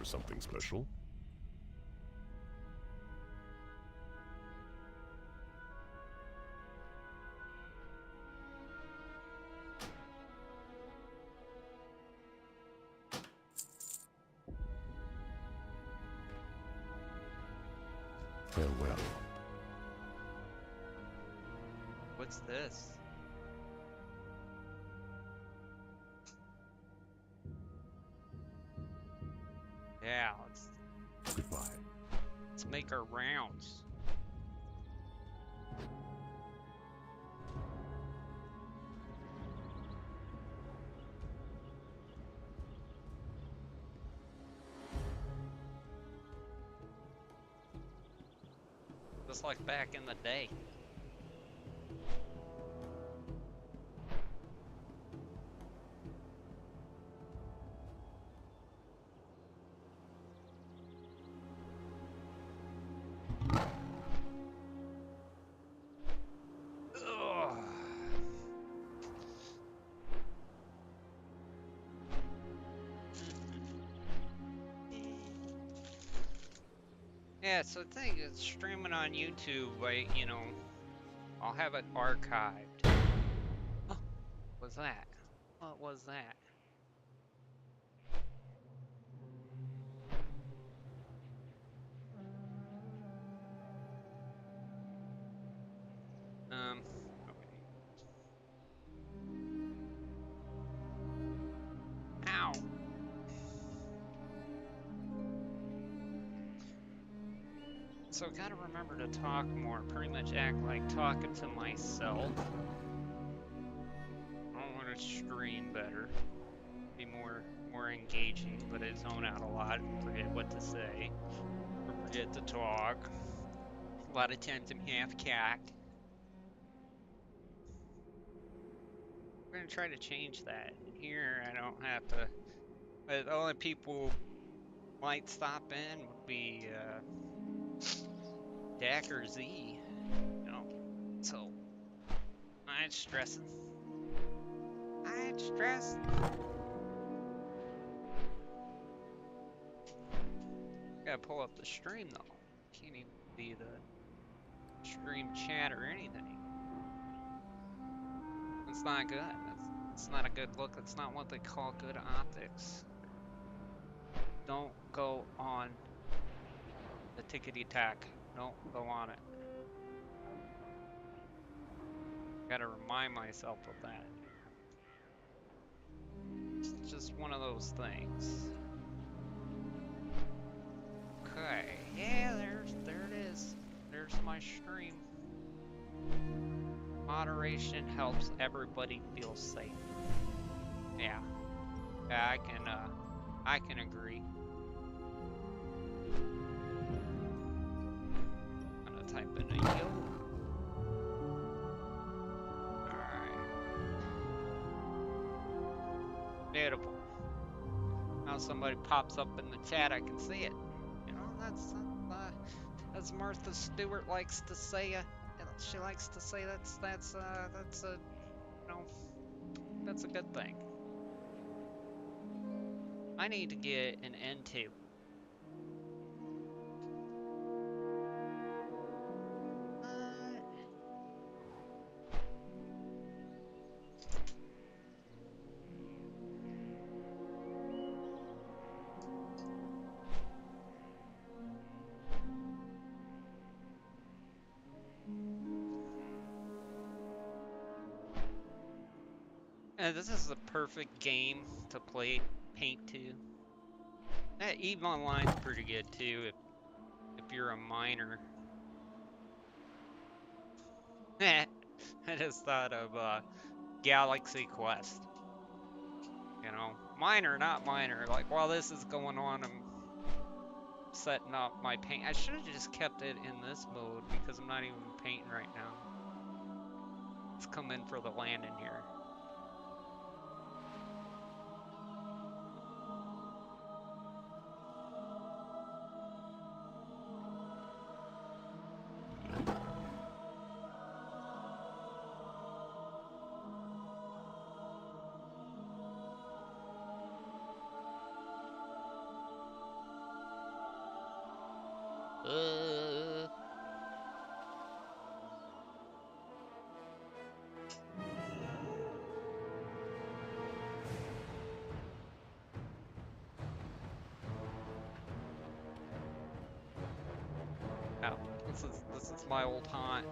something special? Farewell. What's this? Yeah, Goodbye. let's make our rounds. Just like back in the day. Ugh. Yeah, so the thing is streaming on YouTube, I'll have it archived. Oh, what was that? What was that? Ow. So I gotta remember to talk more, pretty much act like talking to myself. I want to stream better, be more engaging, but I zone out a lot and forget what to say, or forget to talk. A lot of times I'm half cacked. We're gonna try to change that. Here I don't have to, but the only people who might stop in would be Dak or Z, so I ain't stressing. I ain't stressing. Gotta pull up the stream though. Can't even see the stream chat or anything. That's not good. It's not a good look. It's not what they call good optics. Don't go on the tickety-tack. Don't go on it. Gotta remind myself of that. It's just one of those things. Okay, yeah, there it is. There's my stream. Moderation helps everybody feel safe. Yeah, I can agree. I'm gonna type in a yo. Alright. Beautiful. Now somebody pops up in the chat, I can see it. That's as Martha Stewart likes to say. She likes to say that's a good thing. I need to get an end table. And this is the perfect game to play Paint 2. EVE Online's pretty good too if you're a miner. I just thought of Galaxy Quest. Miner, not miner. Like while this is going on, I'm setting up my paint. I should have just kept it in this mode because I'm not even painting right now. Let's come in for the landing here. This is my old haunt.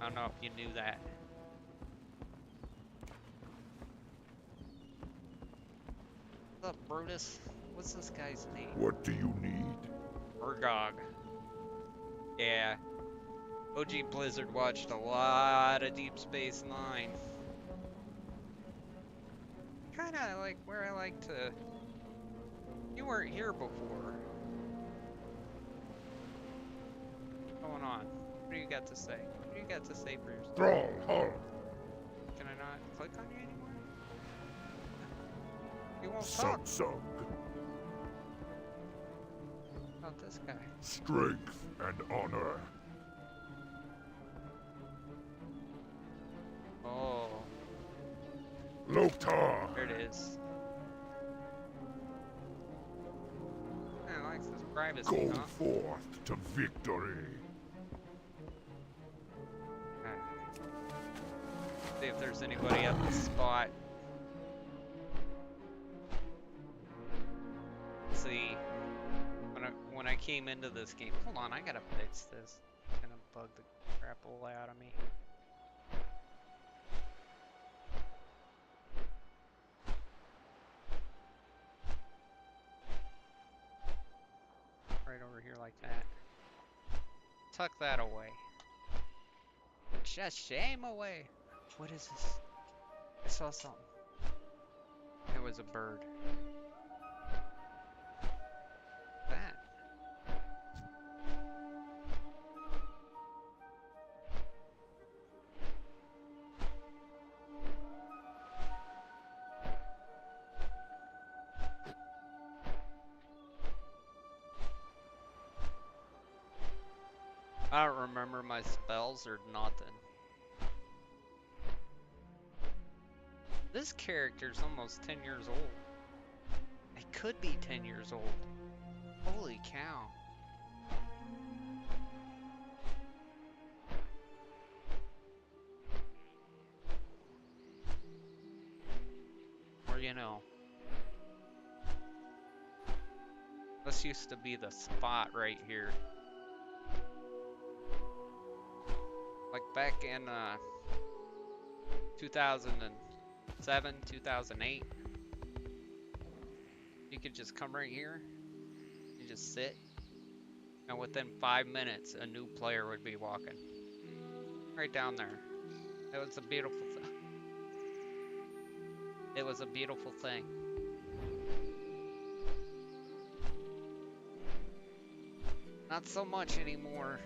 I don't know if you knew that. What's up, Brutus? What's this guy's name? What do you need? Urgog. Yeah. OG Blizzard watched a lot of Deep Space Nine. Kinda like where I like to... You weren't here before. What's going on? What do you got to say? What do you got to say, Bruce? Thrall, hull. Can I not click on you anymore? You won't talk Samsung. about this guy. Strength and honor. Oh, Loktar. there it is. I like this privacy, Go huh? forth to victory. See if there's anybody at the spot. See, when I came into this game, hold on, I gotta fix this. It's gonna bug the crap out of me. Right over here like that. Tuck that away. Just shame away. What is this? I saw something. It was a bird. That. I don't remember my spells or nothing. This character's almost 10 years old. It could be 10 years old. Holy cow. Or you know, this used to be the spot right here. Like back in 2007, 2008, you could just come right here, you just sit, and within 5 minutes, a new player would be walking. Right down there. It was a beautiful thing. It was a beautiful thing. Not so much anymore.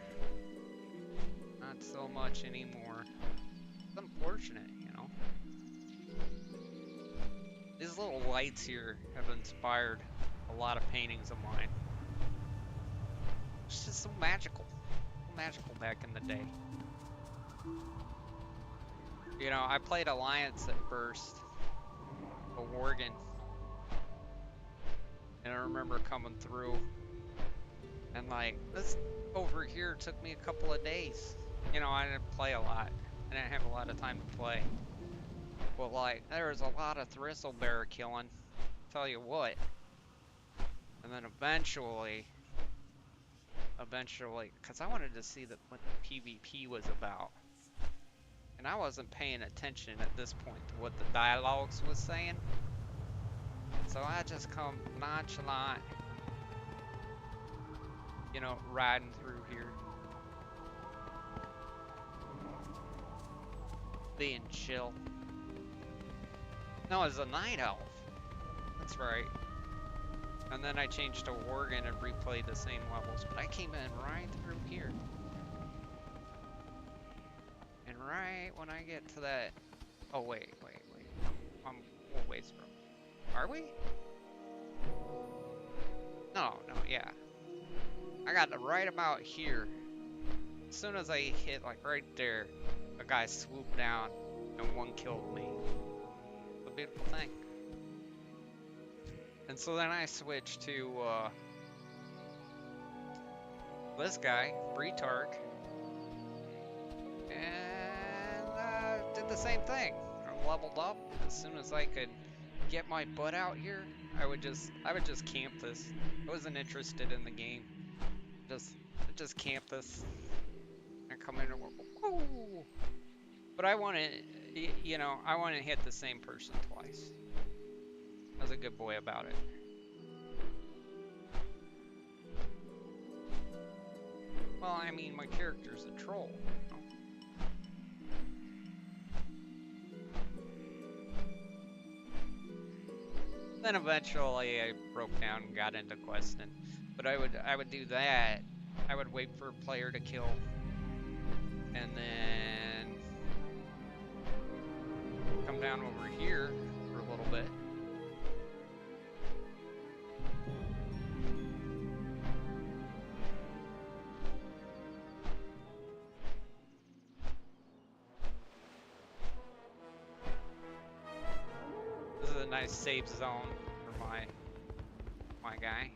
Not so much anymore. It's unfortunate, you know. These little lights here have inspired a lot of paintings of mine. It's just so magical. So magical back in the day. You know, I played Alliance at first. A Worgen. And I remember coming through. And like, this over here took me a couple of days. You know, I didn't play a lot. I didn't have a lot of time to play. But like, there was a lot of Thistlebear killing. Tell you what. And then eventually, because I wanted to see what the PvP was about. And I wasn't paying attention at this point to what the dialogues was saying. So I just come nonchalant, you know, riding through here. Being chill. No, it's a night elf. That's right. And then I changed to Worgen and replayed the same levels, but I came in right through here. And right when I get to that... Oh, wait. I'm a ways from... Are we? No, yeah. I got to right about here. As soon as I hit, like, right there, a guy swooped down and one killed me. It's a beautiful thing. And so then I switched to this guy, Bretark, and did the same thing. I leveled up as soon as I could get my butt out here, I would just camp this. I wasn't interested in the game. Just camp this and come in and woo. But I want to, you know, I want to hit the same person twice. I was a good boy about it. Well, I mean, my character's a troll. You know? Then eventually I broke down and got into questing. But I would do that. I would wait for a player to kill, and then come down over here for a little bit. This is a nice safe zone for my guy.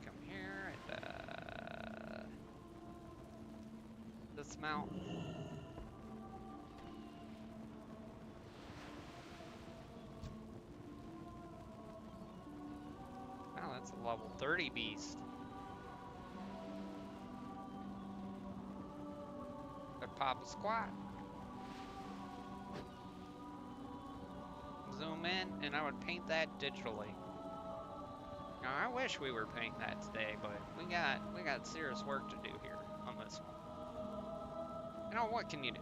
Come here and dismount. Wow, that's a level 30 beast. I'd pop a squat. Zoom in, and I would paint that digitally. Now, I wish we were painting that today, but we got serious work to do here on this one. You know, what can you do?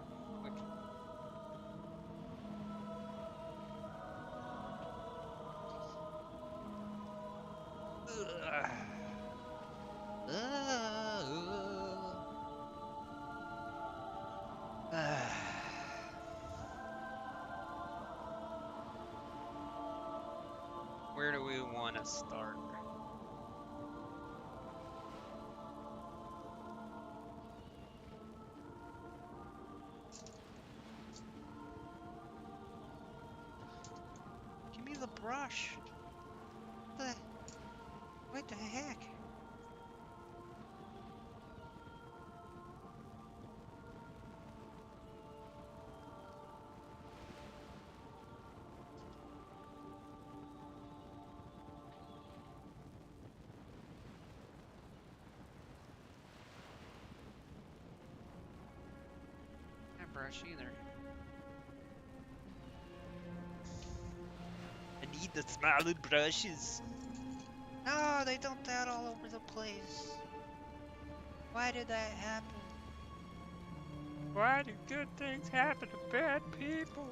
Where do we want to start? Give me the brush. What the heck? Brush either. I need the smaller brushes. No, they dumped that all over the place. Why did that happen? Why do good things happen to bad people?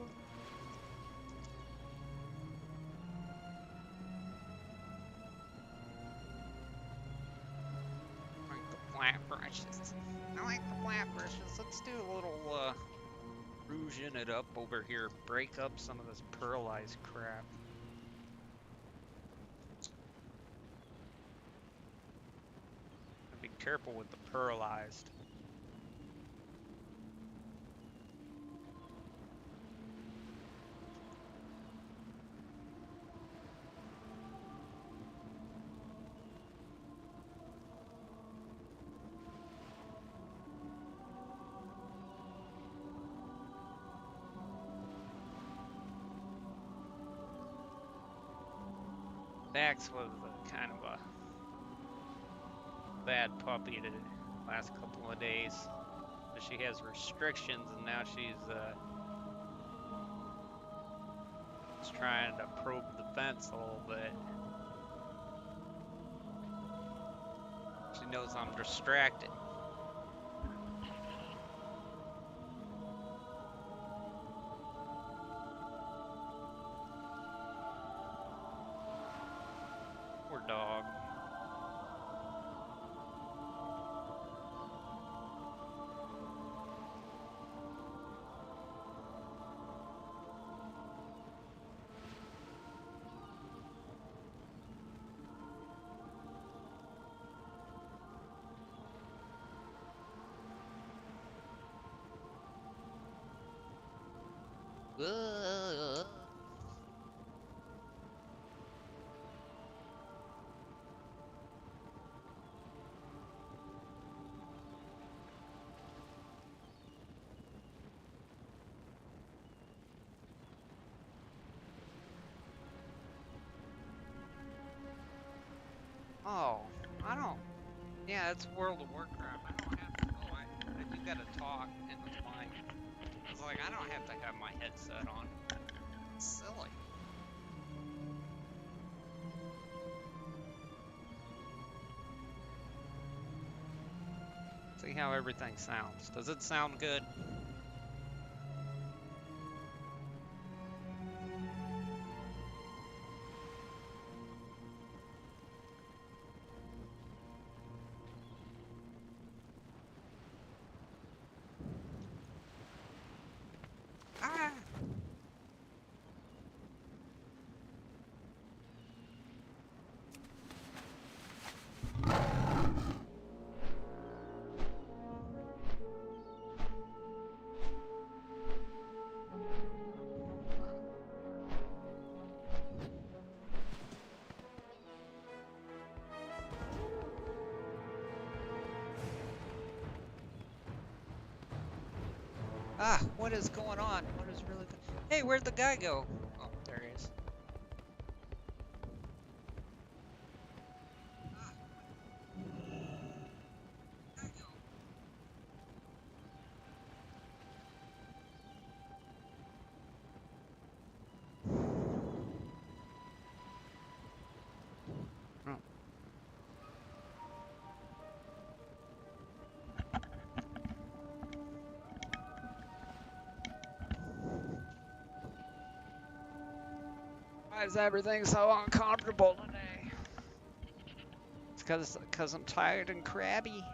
I like the flat brushes. I like the flat brushes. Let's do a little rougeing it up over here. Break up some of this pearlized crap. Be careful with the pearlized. Dax was kind of a bad puppy the last couple of days. She has restrictions, and now she's trying to probe the fence a little bit. She knows I'm distracted. Poor dog. Oh, I don't. Yeah, it's World of Warcraft. I don't have to. Oh, I do gotta talk into the mic. It's like I don't have to have my headset on. It's silly. See how everything sounds. Does it sound good? Ah! Ah, what is going on? What is really good? Hey, where'd the guy go? Oh, there he is. Oh. Why is everything so uncomfortable today? It's because I'm tired and crabby.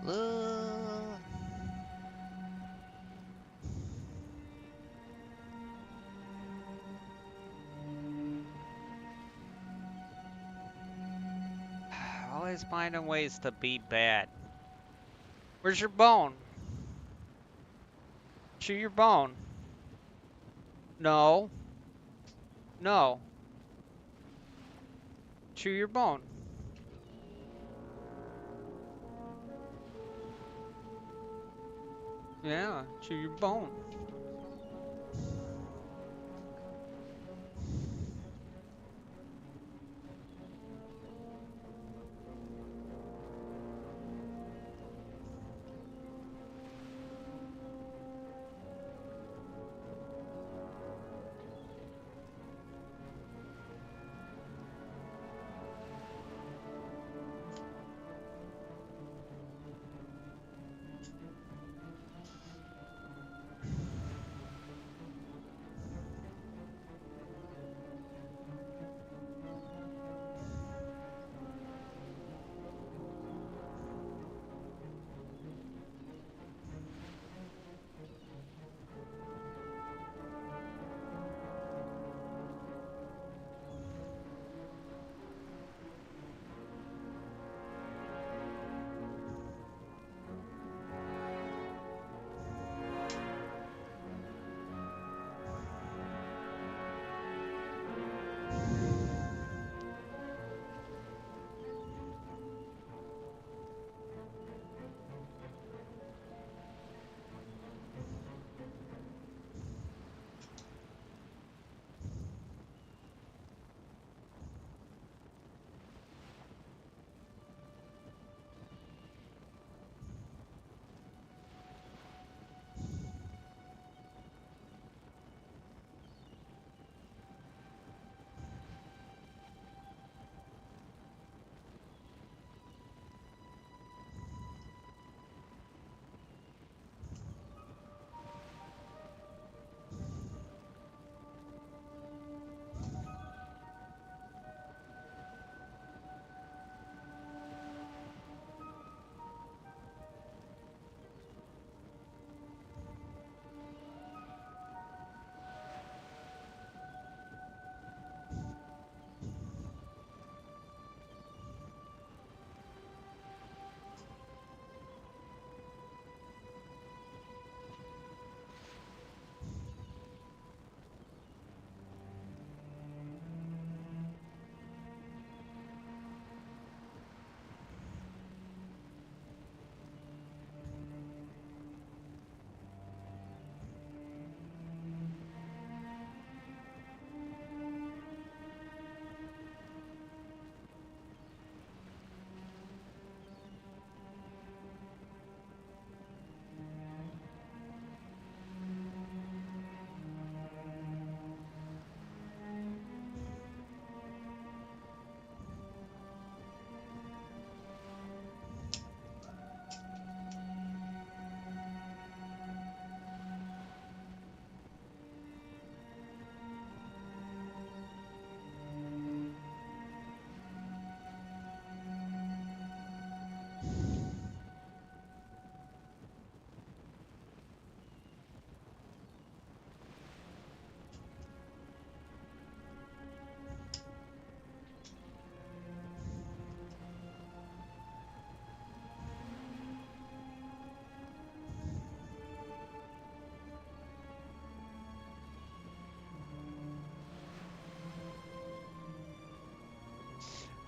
Look. Always finding ways to be bad. Where's your bone? Chew your bone. No. No. Chew your bone. Yeah, chew your bone.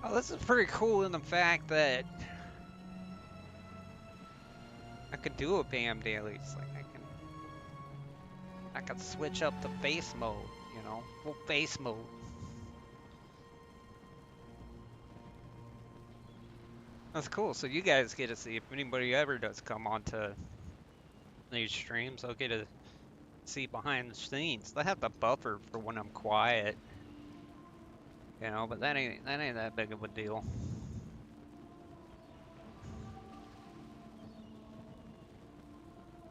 Oh, this is pretty cool in the fact that I could do a BAM dailies. Like I can switch up the base mode, you know, full base mode. That's cool. So you guys get to see if anybody ever does come onto these streams, I'll get to see behind the scenes. They have the buffer for when I'm quiet, you know, but that ain't that big of a deal.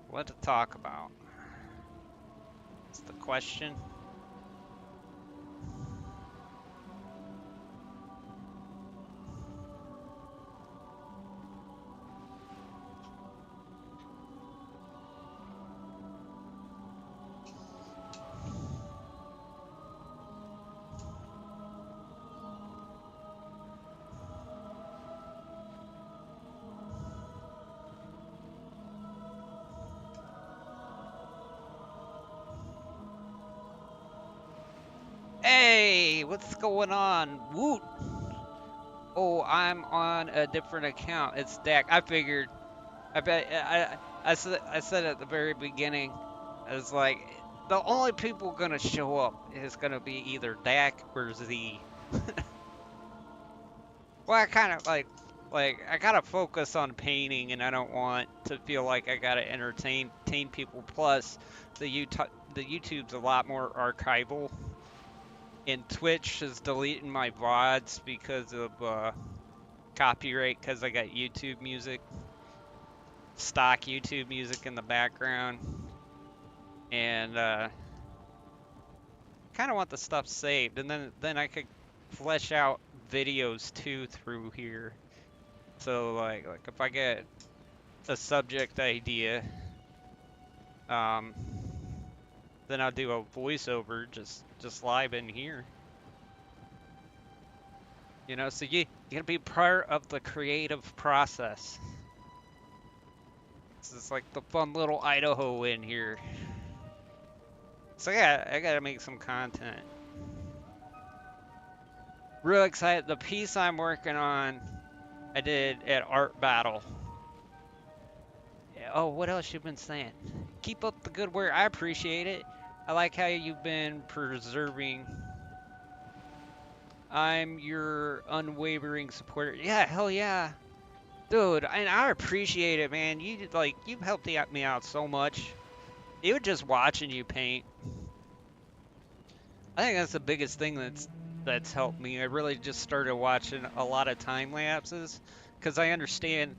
What to talk about? That's the question. Hey, what's going on? Woot! Oh, I'm on a different account. It's Dak. I figured. I bet. I said at the very beginning, I was like, the only people gonna show up is gonna be either Dak or Z. Well, I kind of like I gotta focus on painting, and I don't want to feel like I gotta entertain people. Plus, the YouTube's a lot more archival. And Twitch is deleting my VODs because of copyright, because I got YouTube music, stock YouTube music in the background, and kind of want the stuff saved, and then I could flesh out videos too through here. So like if I get a subject idea, then I'll do a voiceover just live in here. You know, so you gotta be part of the creative process. This is like the fun little Idaho in here. So yeah, I gotta make some content. Real excited. The piece I'm working on, I did at Art Battle. Yeah, oh, what else you been saying? Keep up the good work. I appreciate it. I like how you've been preserving. I'm your unwavering supporter. Yeah, hell yeah. Dude, and I appreciate it, man. You've helped me out so much. Even just watching you paint. I think that's the biggest thing that's helped me. I really just started watching a lot of time lapses because I understand.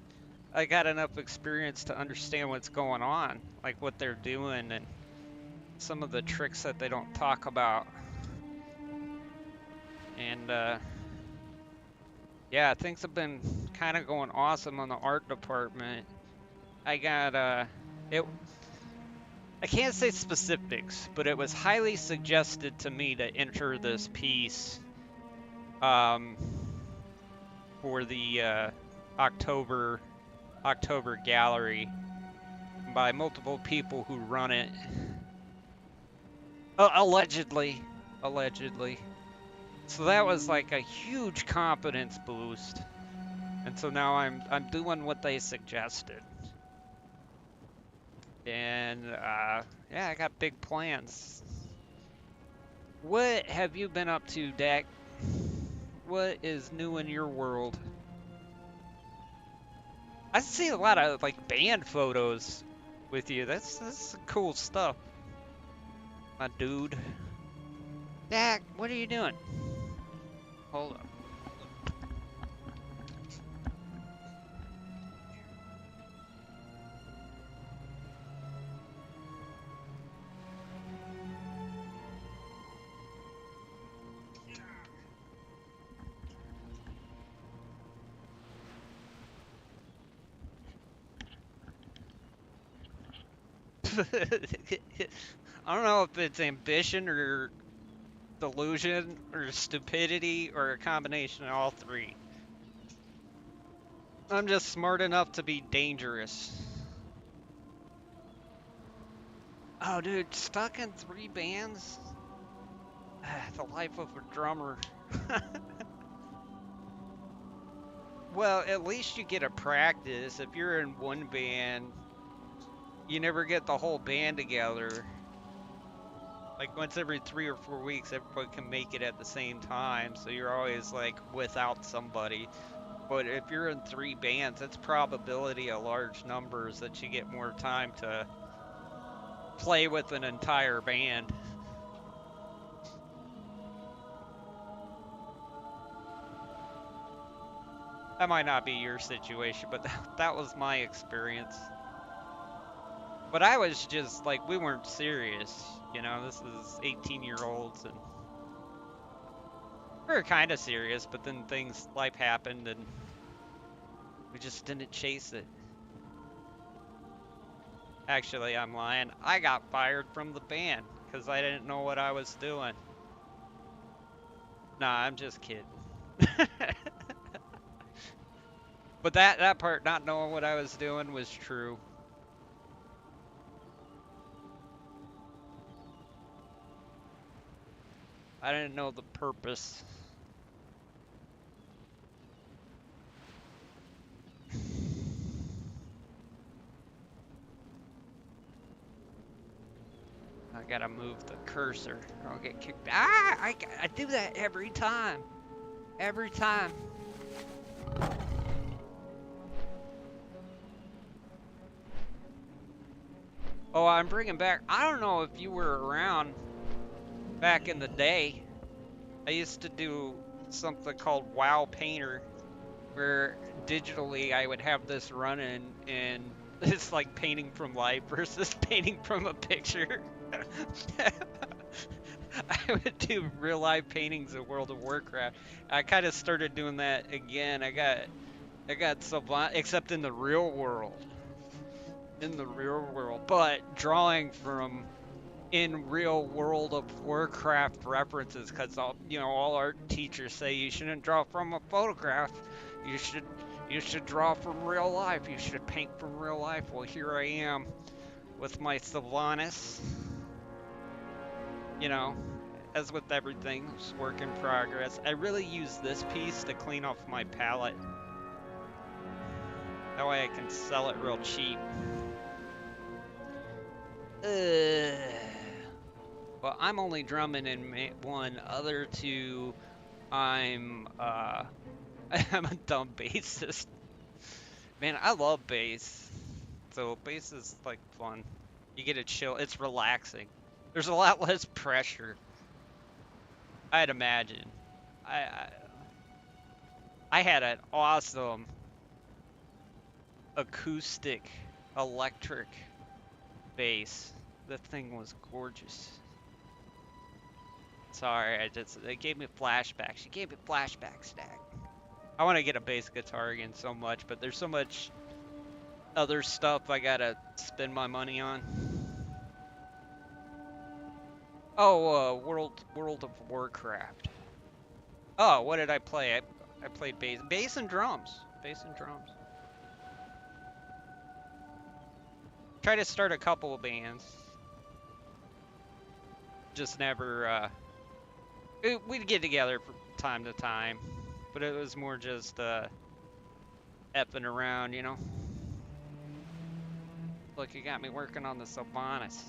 I got enough experience to understand what's going on, like what they're doing and some of the tricks that they don't talk about. And yeah, things have been kind of going awesome on the art department. I got I can't say specifics, but it was highly suggested to me to enter this piece for the October gallery by multiple people who run it. Allegedly. So that was like a huge confidence boost. And so now I'm doing what they suggested. And yeah, I got big plans. What have you been up to, Dak? What is new in your world? I see a lot of like band photos with you. That's cool stuff, my dude. Dak, what are you doing? Hold up. I don't know if it's ambition or delusion or stupidity or a combination of all three. I'm just smart enough to be dangerous. Oh, dude, stuck in 3 bands? The life of a drummer. Well, at least you get a practice. If you're in one band, you never get the whole band together. Like once every 3 or 4 weeks, everybody can make it at the same time, so you're always like without somebody. But if you're in 3 bands, it's probability of large numbers that you get more time to play with an entire band. That might not be your situation, but that was my experience. But I was just like, we weren't serious, you know, this is 18-year-olds, and we were kind of serious, but then life happened, and we just didn't chase it. Actually, I'm lying. I got fired from the band because I didn't know what I was doing. Nah, I'm just kidding. But that part, not knowing what I was doing, was true. I didn't know the purpose. I gotta move the cursor or I'll get kicked. I do that every time. Every time. Oh, I'm bringing back, I don't know if you were around back in the day. I used to do something called WoW Painter, where digitally I would have this running, and it's like painting from life versus painting from a picture. I would do real life paintings of World of Warcraft. I kind of started doing that again. I got Sublime, except in the real world. In the real world, but drawing from in real World of Warcraft references, because all art teachers say you shouldn't draw from a photograph. You should draw from real life. You should paint from real life. Well, here I am with my Sylvanas. You know, as with everything, it's work in progress. I really use this piece to clean off my palette. That way I can sell it real cheap. Well, I'm only drumming in one. Other two, I'm a dumb bassist. Man, I love bass. So bass is like fun. You get to chill. It's relaxing. There's a lot less pressure, I'd imagine. I had an awesome acoustic electric bass. The thing was gorgeous. Sorry, it gave me flashbacks. She gave me flashbacks, Stack. I want to get a bass guitar again so much, but there's so much other stuff I gotta spend my money on. Oh, World of Warcraft. Oh, what did I play? I played bass and drums. Bass and drums. Tried to start a couple of bands. Just never, we'd get together from time to time, but it was more just, effing around, you know? Look, you got me working on the Sylvanas.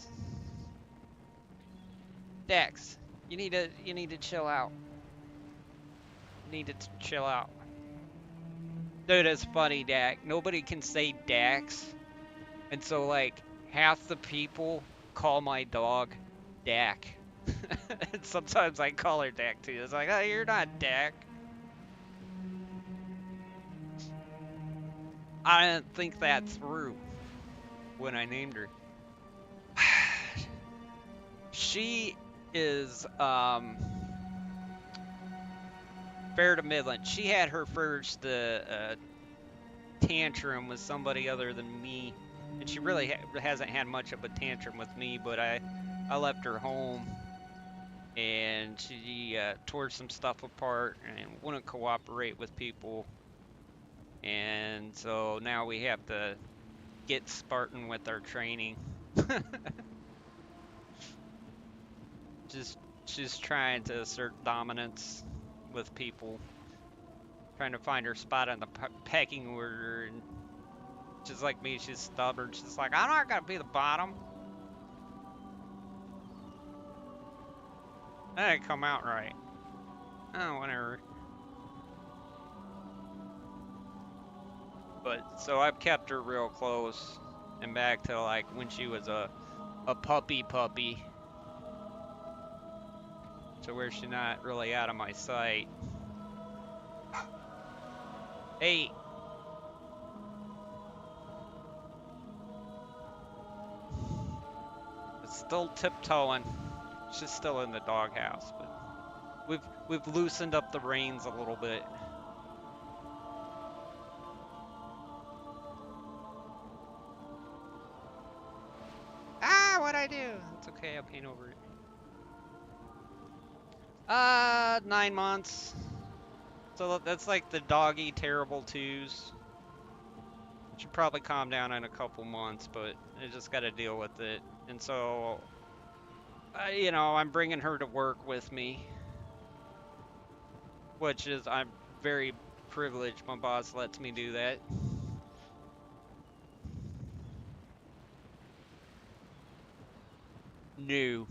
Dex, you need to chill out. You need to chill out. Dude, it's funny, Dak. Nobody can say Dax. And so, like, half the people call my dog Dak. And sometimes I call her Dak, too. It's like, oh, you're not Dak. I didn't think that through when I named her. She is, fair to Midland. She had her first, tantrum with somebody other than me. And she really hasn't had much of a tantrum with me, but I left her home. And she tore some stuff apart and wouldn't cooperate with people. And so now we have to get Spartan with our training. She's trying to assert dominance with people. trying to find her spot on the pecking order, and just like me, she's stubborn. She's like, I'm not gonna be the bottom. That didn't come out right. Oh, whatever. But so I've kept her real close, and back to like when she was a puppy, to where she's not really out of my sight. Hey. It's still tiptoeing. She's still in the doghouse, but we've loosened up the reins a little bit. Ah, what'd I do? It's okay, I'll paint over it. 9 months. So that's like the doggy terrible twos. Should probably calm down in a couple months, but I just got to deal with it. And so, you know, I'm bringing her to work with me, which is, I'm very privileged. My boss lets me do that. No.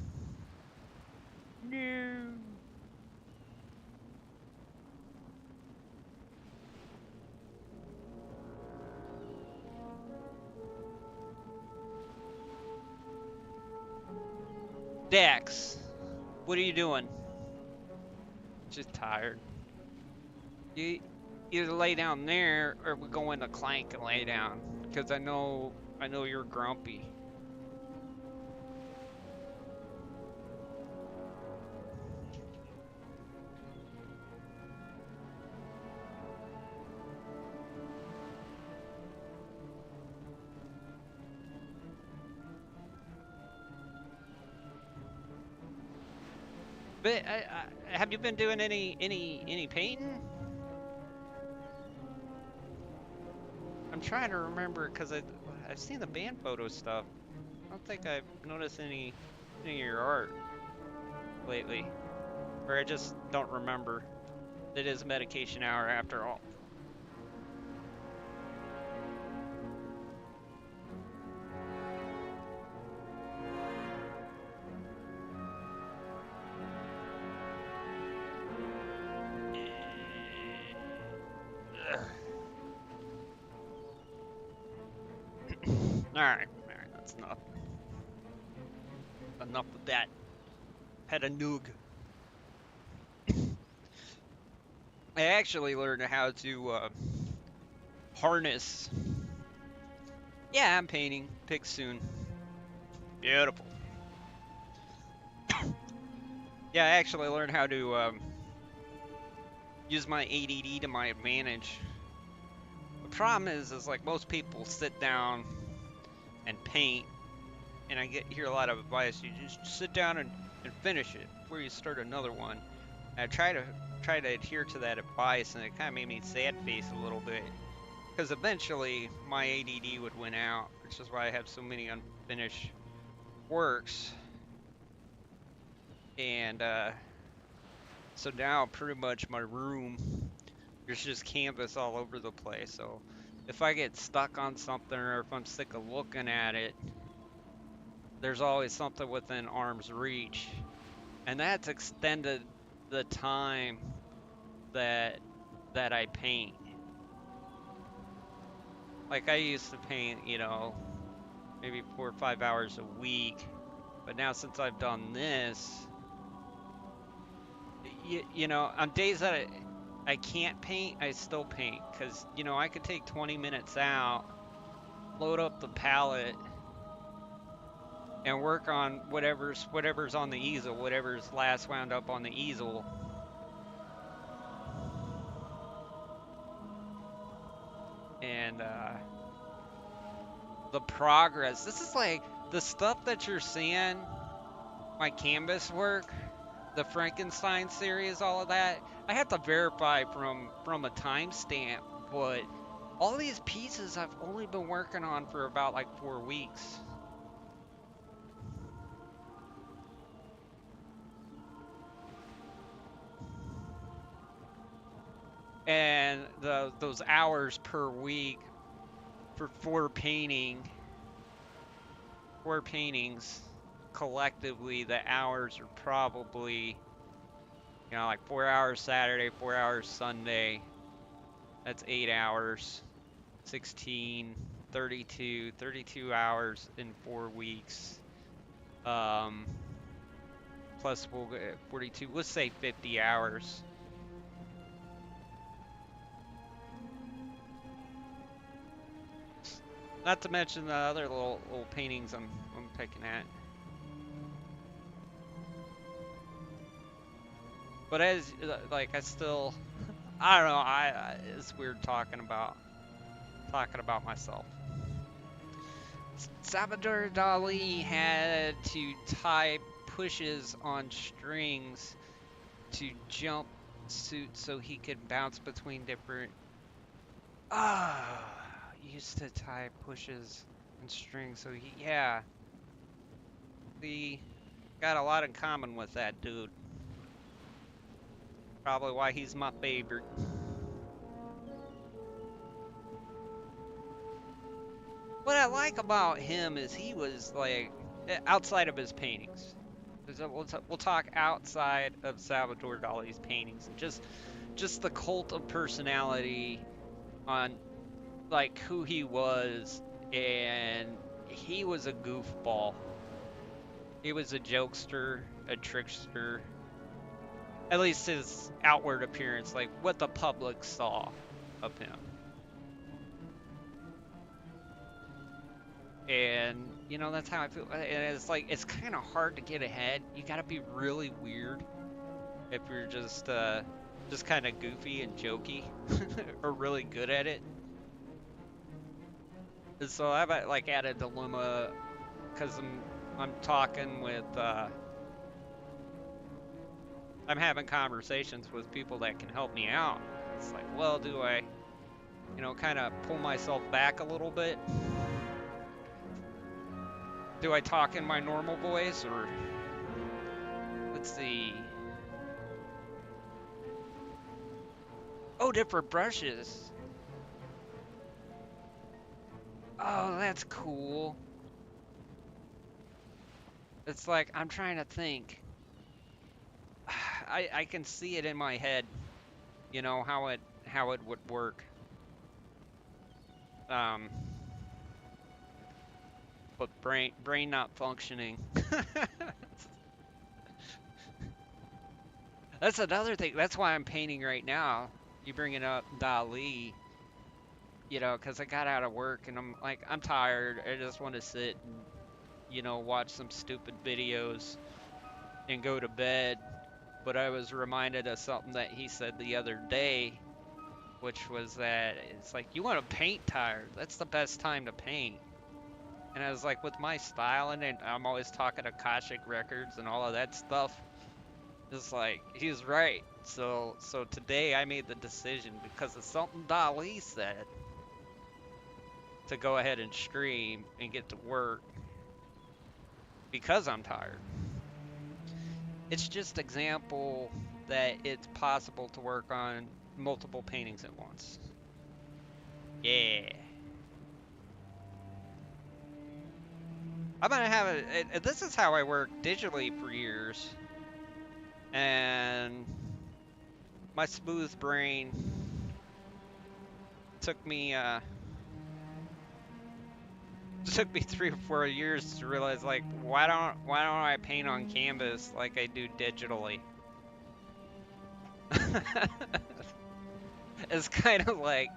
No. Dex, what are you doing? Just tired. You either lay down there or we go in the clank and lay down, because I know you're grumpy. But have you been doing any painting? I'm trying to remember because I've seen the band photo stuff. I don't think I've noticed any of your art lately, or I just don't remember. It is medication hour after all. Alright, that's enough. Enough of that. Had a noog. I actually learned how to harness. Yeah, I'm painting. Pick soon. Beautiful. Yeah, I actually learned how to use my ADD to my advantage. The problem is like most people sit down and paint, and I hear a lot of advice. You just sit down and finish it before you start another one. And I try to adhere to that advice, and it kind of made me sad face a little bit, because eventually my ADD would win out, which is why I have so many unfinished works. And so now pretty much my room, there's just canvas all over the place. So if I get stuck on something, or if I'm sick of looking at it, there's always something within arm's reach. And that's extended the time that I paint. Like I used to paint, you know, maybe 4 or 5 hours a week, but now since I've done this, you know, on days that I can't paint, I still paint, because, you know, I could take 20 minutes out, load up the palette, and work on whatever's on the easel, whatever's last wound up on the easel. And the progress, this is like the stuff that you're seeing, my canvas work, the Frankenstein series, all of that, I have to verify from a timestamp, but all these pieces I've only been working on for about like 4 weeks. And those hours per week for four paintings, collectively, the hours are probably, you know, like 4 hours Saturday, 4 hours Sunday. That's 8 hours, 16, 32 hours in 4 weeks. Plus we'll get 42, let's say 50 hours. Not to mention the other little paintings I'm picking at. But as like I still, I don't know. It's weird talking about myself. Salvador Dali had to tie pushes on strings to jump suit so he could bounce between different. Used to tie pushes and strings so we got a lot in common with that dude. Probably why he's my favorite. What I like about him is he was like, outside of his paintings. We'll talk outside of Salvador Dali's paintings and just the cult of personality on like who he was, and he was a goofball. He was a jokester, a trickster. At least his outward appearance, like what the public saw of him. And you know, that's how I feel. And it's like it's kind of hard to get ahead. You got to be really weird if you're just kind of goofy and jokey or really good at it. And so I've like had a dilemma because I'm talking with I'm having conversations with people that can help me out. It's like, well, do I, you know, kind of pull myself back a little bit? Do I talk in my normal voice, or let's see. Oh, different brushes. Oh, that's cool. It's like I'm trying to think. I can see it in my head, you know, how it would work. But brain not functioning. That's another thing. That's why I'm painting right now. You bringing up Dali, you know, because I got out of work and I'm tired. I just want to sit and, you know, watch some stupid videos and go to bed. But I was reminded of something that he said the other day, which was that it's like, you want to paint tired. That's the best time to paint. And I was like, with my style, and I'm always talking Akashic records and all of that stuff. It's like, he's right. So today I made the decision because of something Dali said to go ahead and stream and get to work because I'm tired. It's just example that it's possible to work on multiple paintings at once. Yeah. I'm gonna have this is how I work digitally for years. And my smooth brain took me 3 or 4 years to realize, like, why don't I paint on canvas like I do digitally? It's kind of like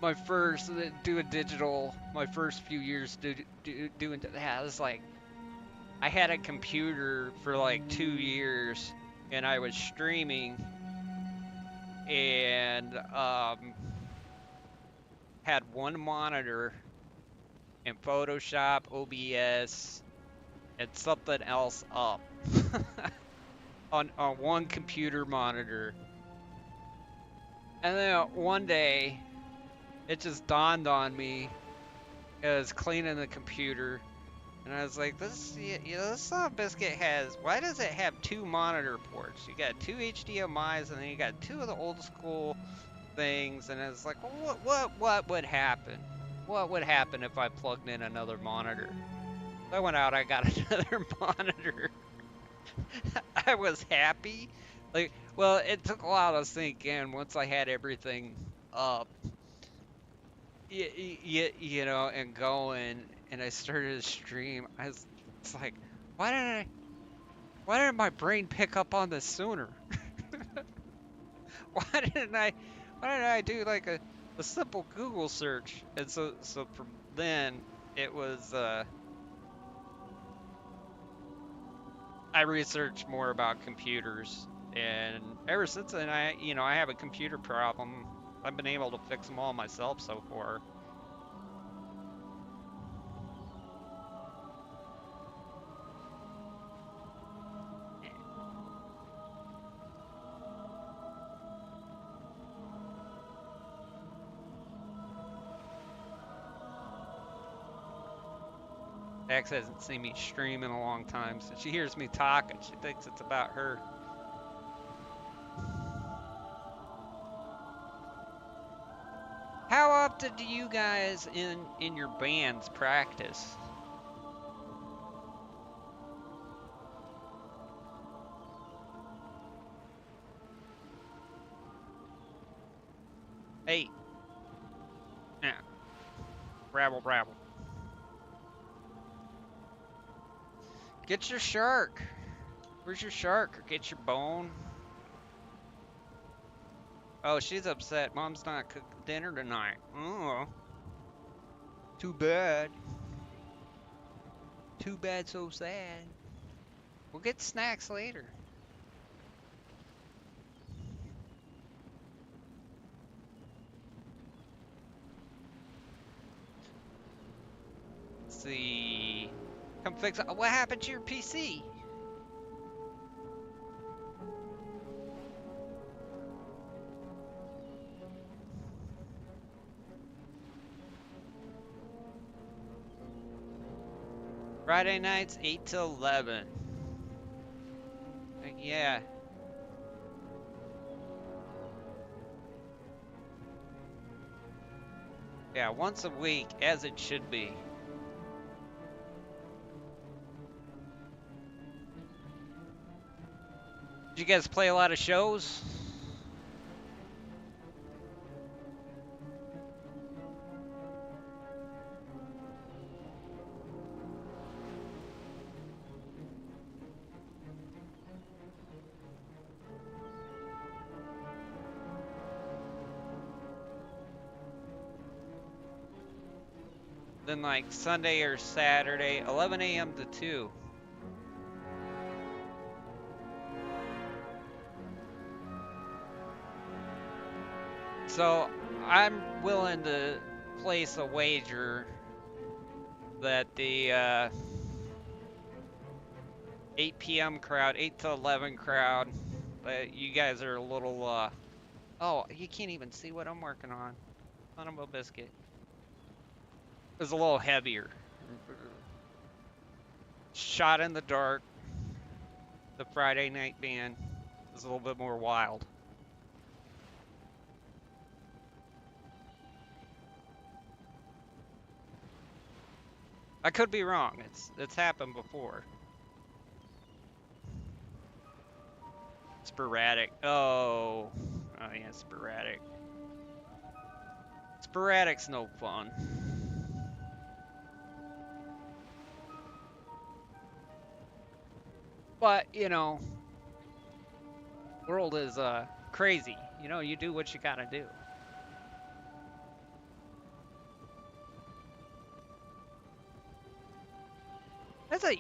my first my first few years doing that. It's like I had a computer for like 2 years and I was streaming and had one monitor and Photoshop, OBS, and something else up on one computer monitor. And then one day, it just dawned on me, I was cleaning the computer, And I was like, this, you know, this son of a biscuit has, why does it have 2 monitor ports? You got 2 HDMIs and then you got 2 of the old school things. And it's like, well, what would happen? What would happen if I plugged in another monitor? So I went out, I got another monitor. I was happy. Like, well, it took a while to sink in once I had everything up, you know, and going, and I started to stream. It's like, why didn't my brain pick up on this sooner? Why didn't I do like a simple Google search? And so from then it was I researched more about computers, and ever since then I have a computer problem. I've been able to fix them all myself so far. X hasn't seen me stream in a long time, so she hears me talk and she thinks it's about her. How often do you guys in your bands practice? Hey, yeah, rabble, rabble. Get your shark. Where's your shark? Or get your bone. Oh, she's upset. Mom's not cooking dinner tonight. Oh, too bad. Too bad, so sad. We'll get snacks later. Let's see. Come fix it. What happened to your PC? Friday nights, 8 till 11. Yeah. Yeah, once a week, as it should be. Did you guys play a lot of shows? Then like Sunday or Saturday, 11 a.m. to 2. So I'm willing to place a wager that the 8 p.m. crowd, 8 to 11 crowd, you guys are a little, oh, you can't even see what I'm working on. Son of a biscuit. It's a little heavier. Shot in the dark. The Friday night band is a little bit more wild. I could be wrong. It's happened before. Sporadic. Oh yeah, sporadic. Sporadic's no fun. But, you know, world is crazy. You know, you do what you gotta do.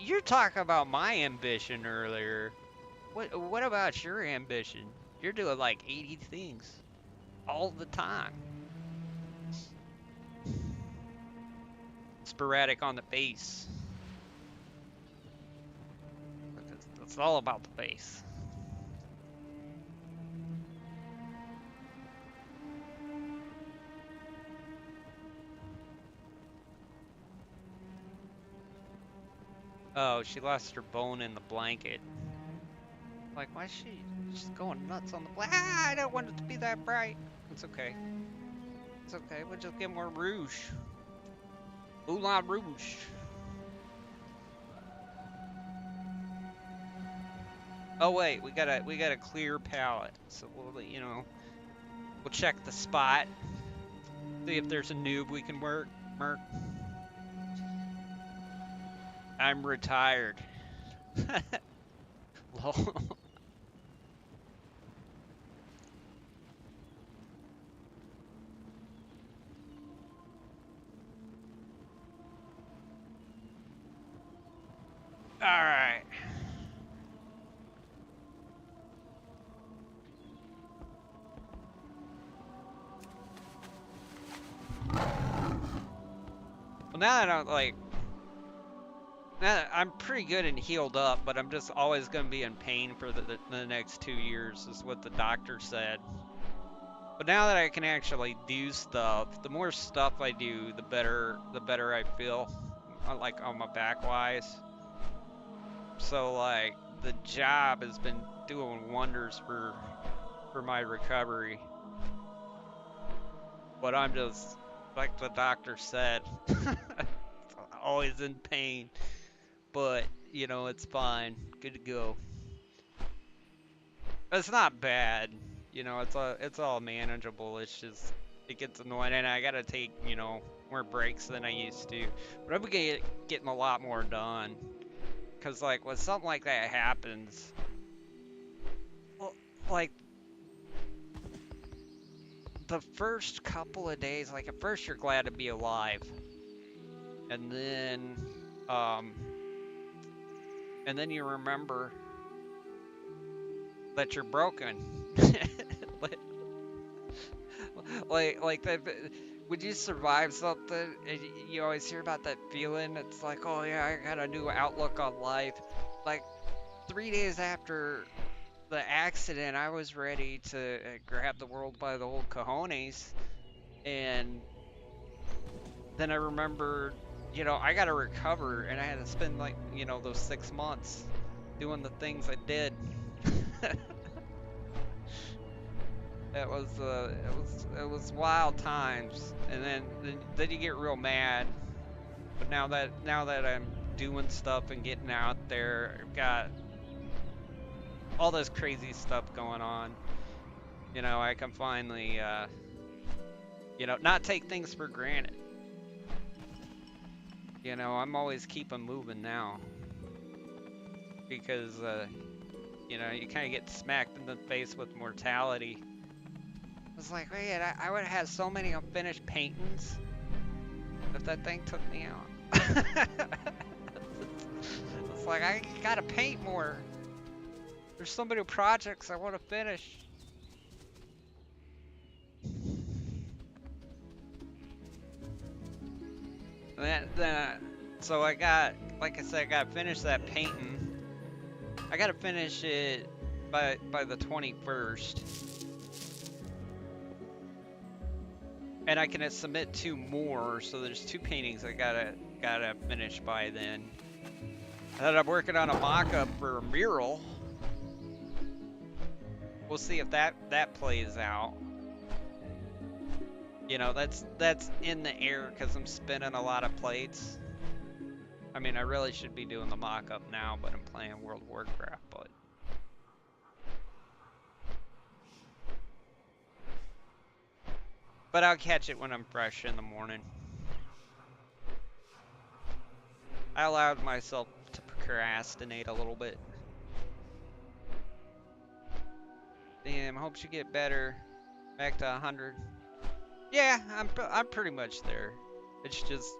You're talking about my ambition earlier. What about your ambition? You're doing like 80 things all the time. Sporadic on the bass. It's all about the bass. Oh, she lost her bone in the blanket. Like, why is she just going nuts on the blanket? Ah, I don't want it to be that bright. It's okay. It's okay. We'll just get more rouge. Moulin Rouge. Oh wait, we got a clear palette, so we'll we'll check the spot, see if there's a noob we can merc. I'm retired. Lol. All right. Well, now that I'm pretty good and healed up, but I'm just always going to be in pain for the next 2 years, is what the doctor said. But now that I can actually do stuff, the more stuff I do, the better I feel, like on my back wise. So like the job has been doing wonders for my recovery. But I'm just, like the doctor said, always in pain. But, it's fine. Good to go. It's not bad. It's all manageable. It's just, it gets annoying, and I gotta take, more breaks than I used to. But I'm getting a lot more done. Cause like when something like that happens, like the first couple of days, like at first you're glad to be alive. And then you remember that you're broken. like that. Would you survive something? And you always hear about that feeling. It's like, oh yeah, I got a new outlook on life. Like 3 days after the accident, I was ready to grab the world by the old cojones, and then I remembered, I got to recover, and I had to spend like, those 6 months doing the things I did. It was wild times, and then you get real mad. But now that I'm doing stuff and getting out there, I've got all this crazy stuff going on. I can finally not take things for granted. I'm always keeping moving now, because you kind of get smacked in the face with mortality. It's like, wait, I would have had so many unfinished paintings if that thing took me out. It's like, I gotta paint more. There's so many projects I want to finish. So I got, like I said, I gotta finish that painting. I gotta finish it by the 21st. And I can submit 2 more, so there's 2 paintings I gotta finish by then. And then I'm working on a mock-up for a mural. We'll see if that plays out. That's in the air because I'm spinning a lot of plates. I mean, I really should be doing the mock-up now, but I'm playing World of Warcraft, but I'll catch it when I'm fresh in the morning. I allowed myself to procrastinate a little bit. Damn, hope you get better. Back to 100. Yeah, I'm pretty much there. It's just,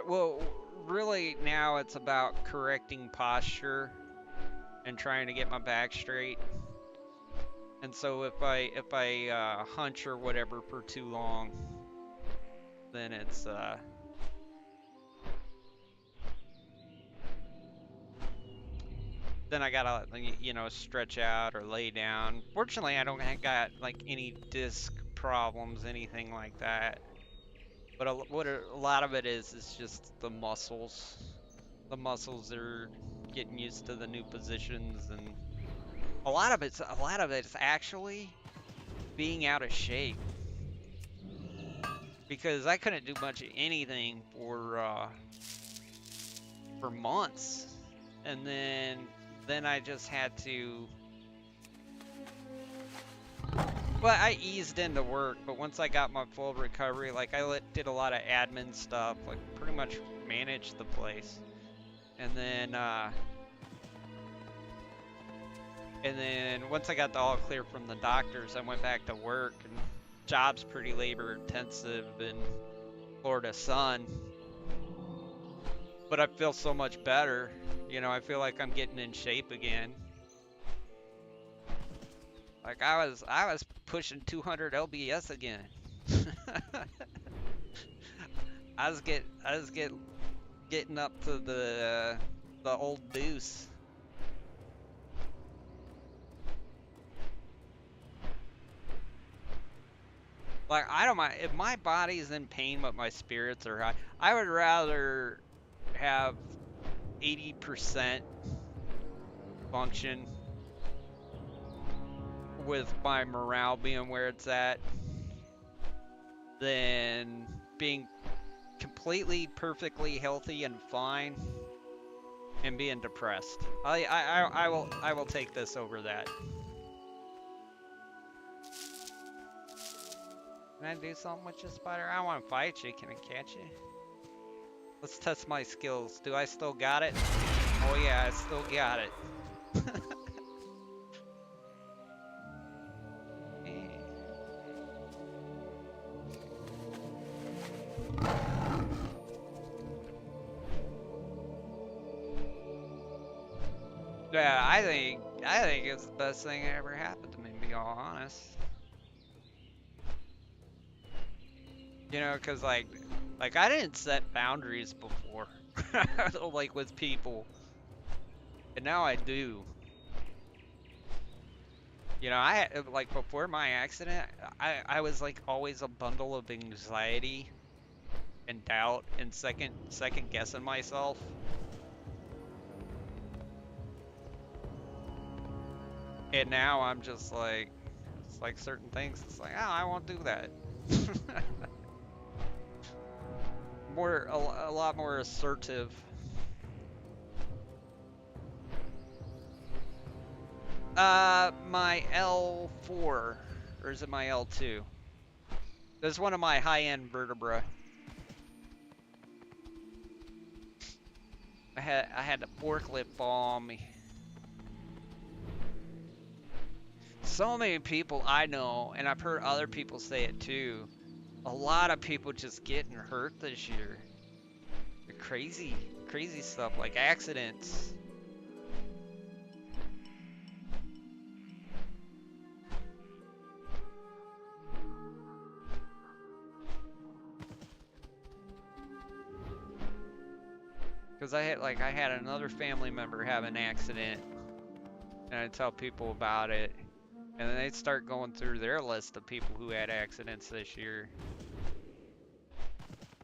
well, really now it's about correcting posture and trying to get my back straight. And so if I hunch or whatever for too long, then it's then I gotta stretch out or lay down. Fortunately, I don't got like any disc problems, anything like that. But what a lot of it is just the muscles. the muscles are getting used to the new positions, and a lot of it's actually being out of shape, because I couldn't do much of anything for months, and then I just had to. Well, I eased into work, but once I got my full recovery, like did a lot of admin stuff, like pretty much managed the place, and then once I got the all clear from the doctors, I went back to work, and job's pretty labor intensive in Florida sun, but I feel so much better. You know, I feel like I'm getting in shape again. Like I was pushing 200 lbs again. I was getting up to the old deuce. Like, I don't mind if my body's in pain but my spirits are high. I would rather have 80% function with my morale being where it's at than being completely perfectly healthy and fine and being depressed. I will take this over that. Can I do something with you, spider? I don't want to fight you. Can I catch you? Let's test my skills. Do I still got it? Oh yeah, I still got it. Yeah, I think it's the best thing that ever happened to me, to be all honest. You know, cause like I didn't set boundaries before, like with people, and now I do. You know, like before my accident, I was like always a bundle of anxiety and doubt and second guessing myself. And now I'm just like, it's like certain things, it's like, oh, I won't do that. A lot more assertive. My L4, or is it my L2? There's one of my high-end vertebra. I had a forklift fall on me. So many people I know, and I've heard other people say it too, a lot of people just getting hurt this year. Crazy stuff, like accidents. Because I had another family member have an accident, and I tell people about it, and then they start going through their list of people who had accidents this year.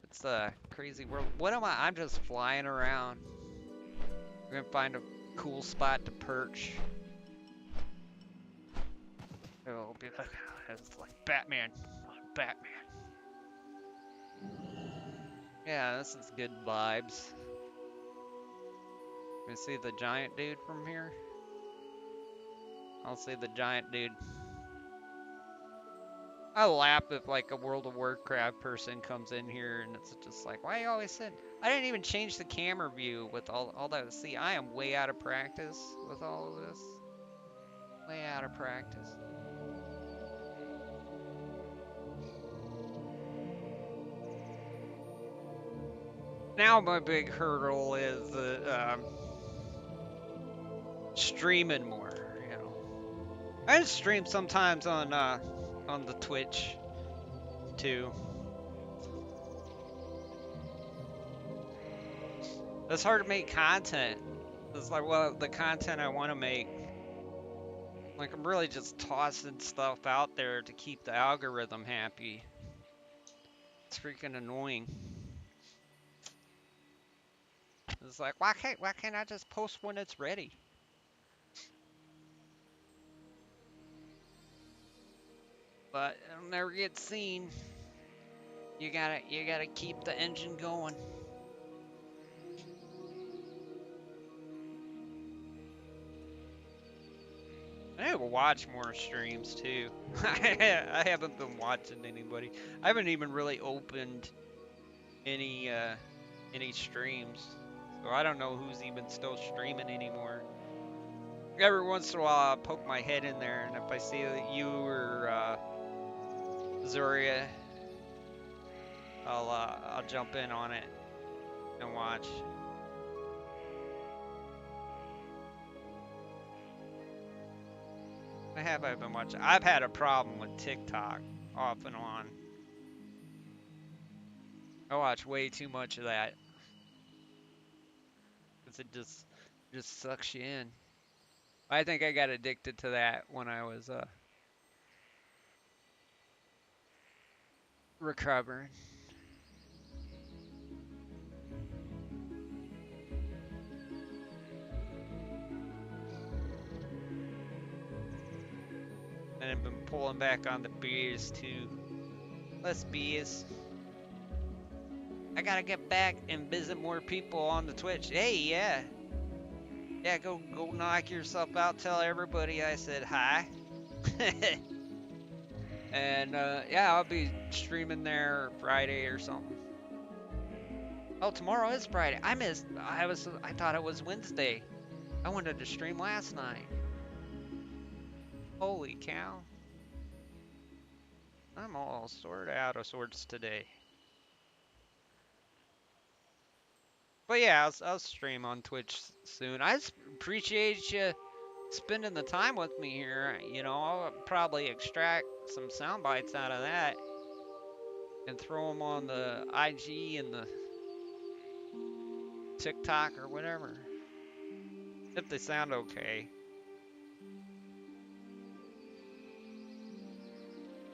It's a crazy world. What am I? I'm just flying around. I'm gonna find a cool spot to perch. It'll be like, it's like Batman. Batman. Yeah, this is good vibes. You see the giant dude from here? I'll see the giant dude. I laugh if like a World of Warcraft person comes in here and it's just like, why are you always sitting? I didn't even change the camera view with all that. See, I am way out of practice with all of this. Way out of practice. Now my big hurdle is streaming more. You know, I just stream sometimes on the Twitch too. It's hard to make content. It's like, well, the content I want to make. Like, I'm really just tossing stuff out there to keep the algorithm happy. It's freaking annoying. It's like, why can't I just post when it's ready? But it'll never get seen. You gotta keep the engine going. I need to watch more streams too. I haven't been watching anybody. I haven't even really opened any streams, so I don't know who's even still streaming anymore. Every once in a while, I'll poke my head in there, and if I see that you or Zuria, I'll jump in on it and watch. I been watching? I've had a problem with TikTok off and on. I watch way too much of that because it just sucks you in. I think I got addicted to that when I was recovering. And I've been pulling back on the beers too. Less beers. I gotta get back and visit more people on the Twitch. Hey, yeah. Yeah, go knock yourself out. Tell everybody I said hi. And yeah, I'll be streaming there Friday or something. Oh, tomorrow is Friday. I thought it was Wednesday. I wanted to stream last night. Holy cow. I'm all sort of out of sorts today. But yeah, I'll stream on Twitch soon. I appreciate you spending the time with me here. You know, I'll probably extract some sound bites out of that and throw them on the IG and the TikTok or whatever. If they sound okay.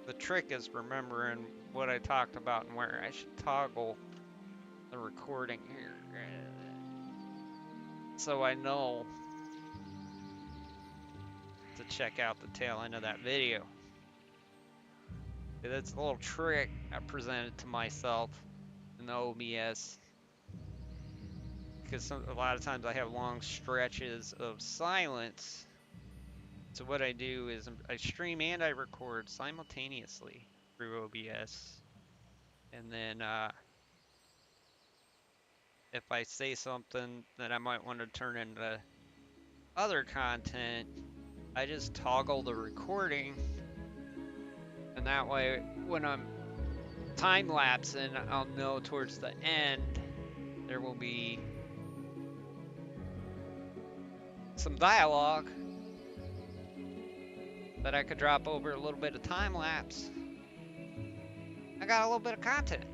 The trick is remembering what I talked about and where I should toggle the recording here. So I know to check out the tail end of that video. That's a little trick I presented to myself in the OBS. Because a lot of times I have long stretches of silence. So what I do is I stream and I record simultaneously through OBS. And then if I say something that I might want to turn into other content, I just toggle the recording. And that way, when I'm time-lapsing, I'll know towards the end there will be some dialogue that I could drop over a little bit of time-lapse. I got a little bit of content.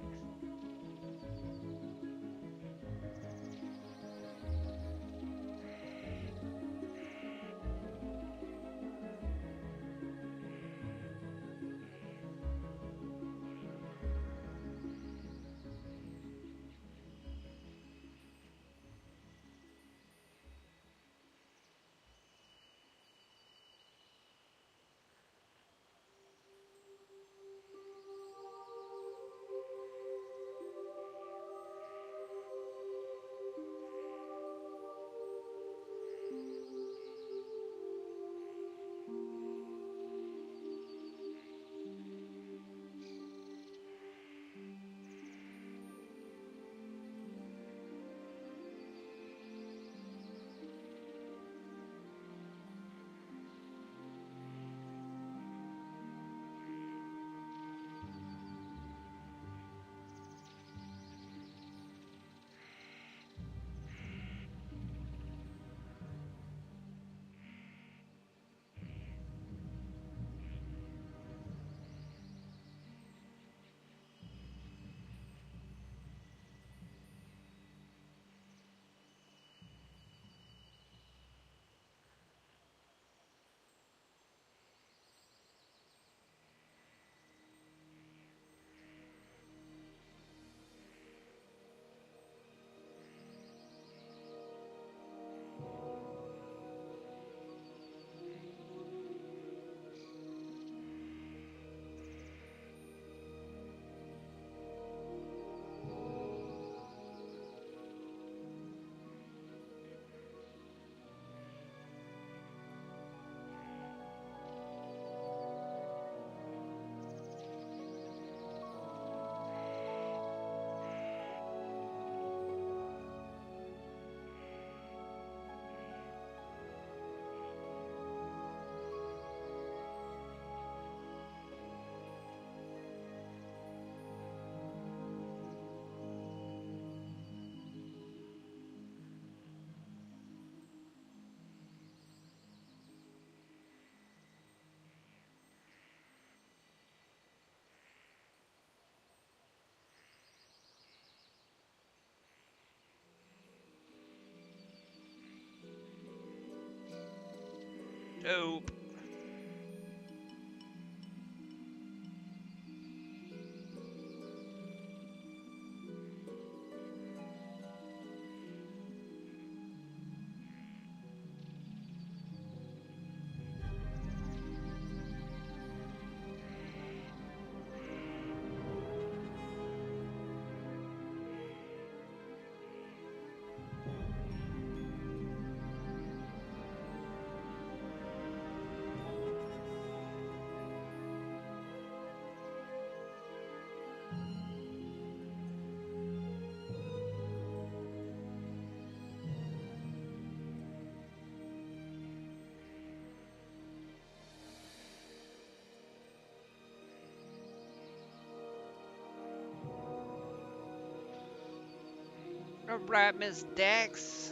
Nope. Alright, Miss Dex.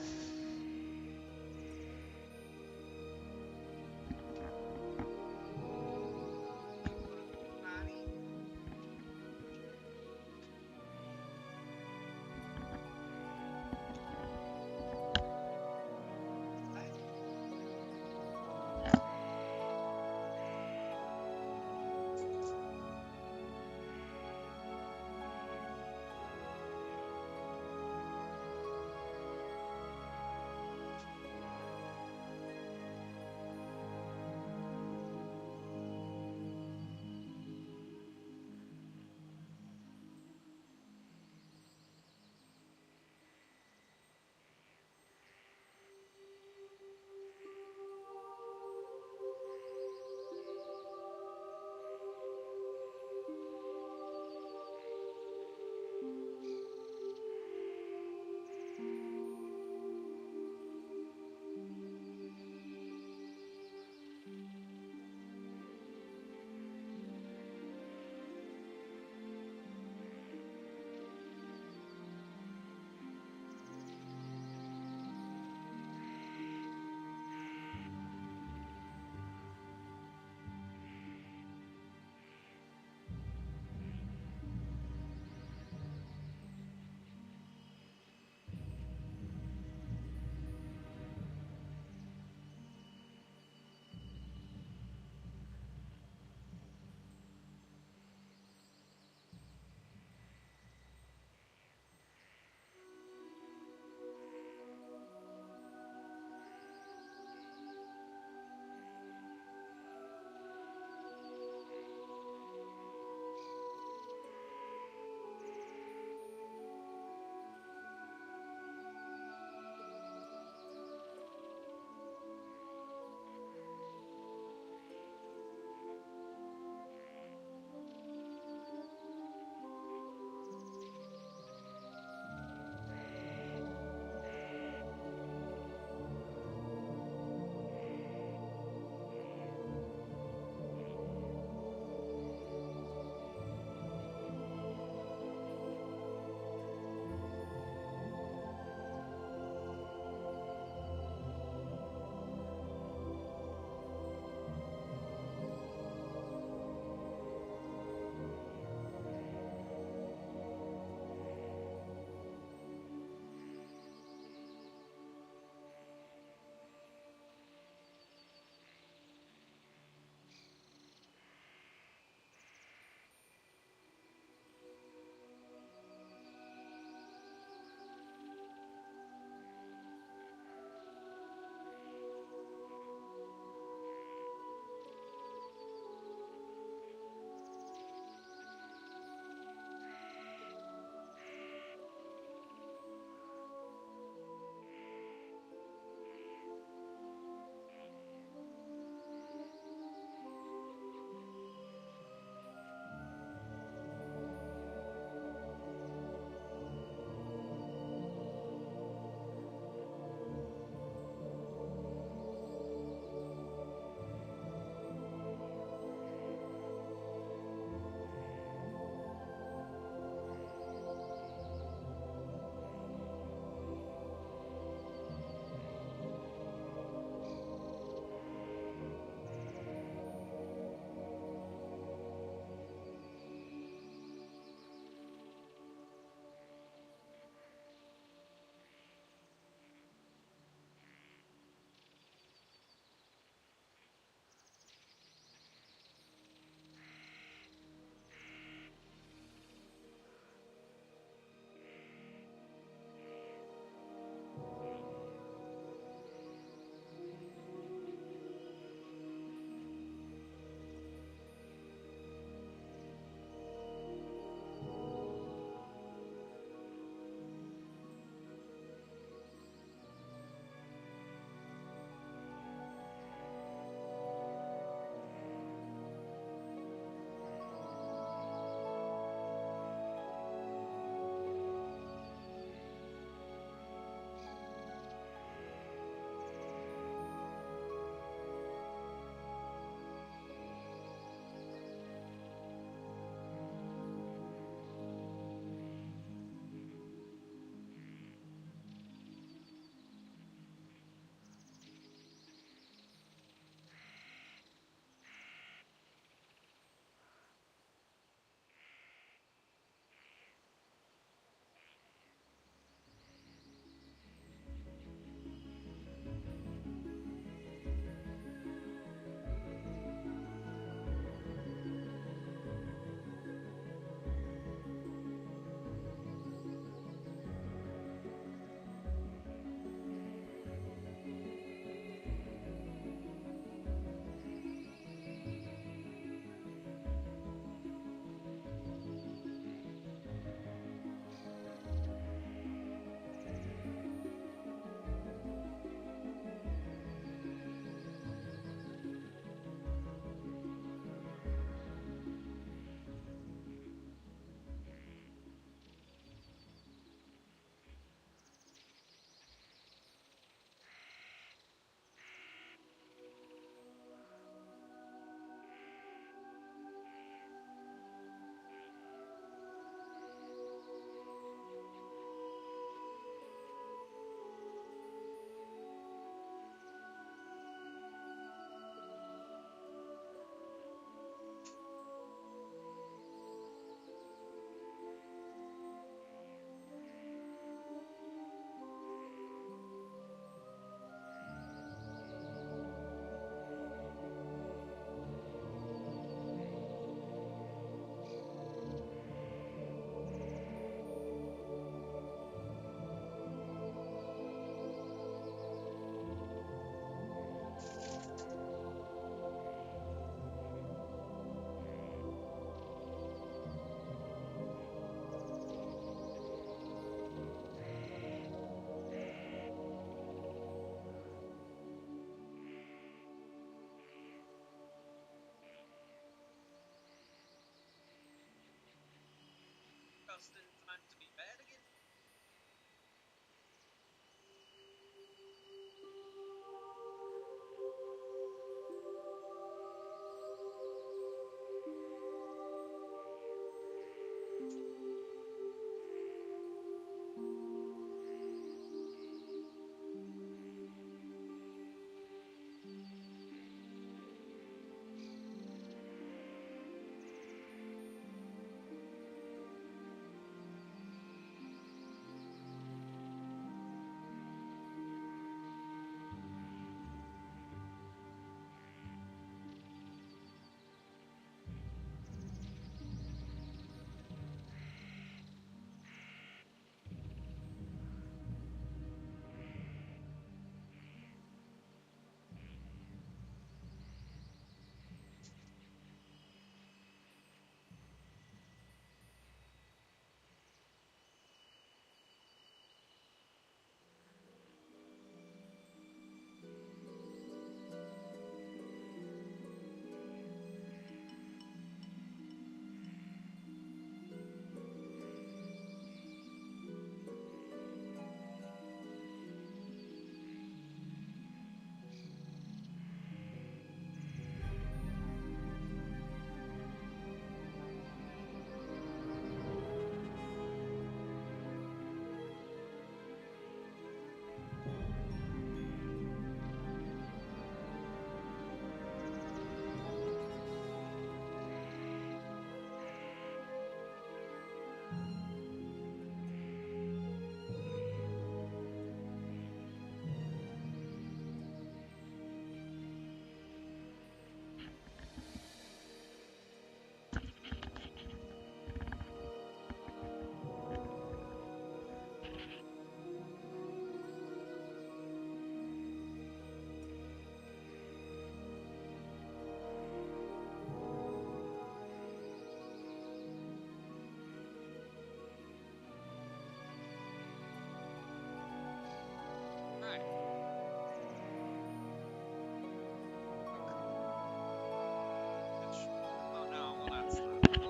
just in time to be bad again.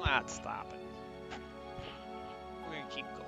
Not stopping. We're gonna keep going.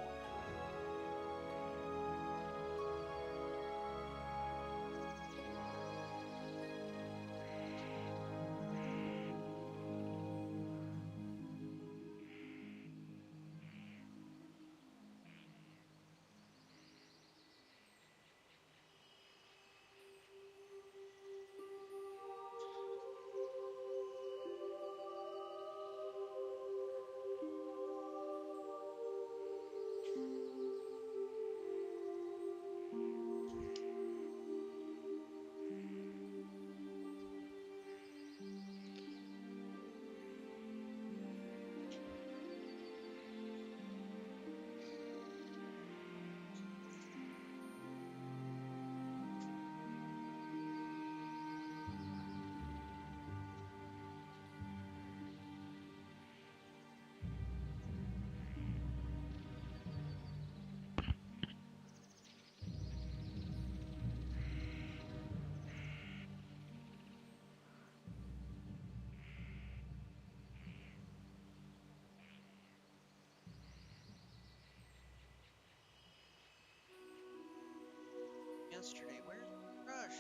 Yesterday, where's the brush?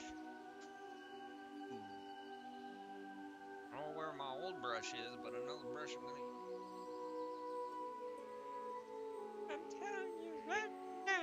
I don't know where my old brush is, but I know the brush I'm gonna use. I'm telling you right now.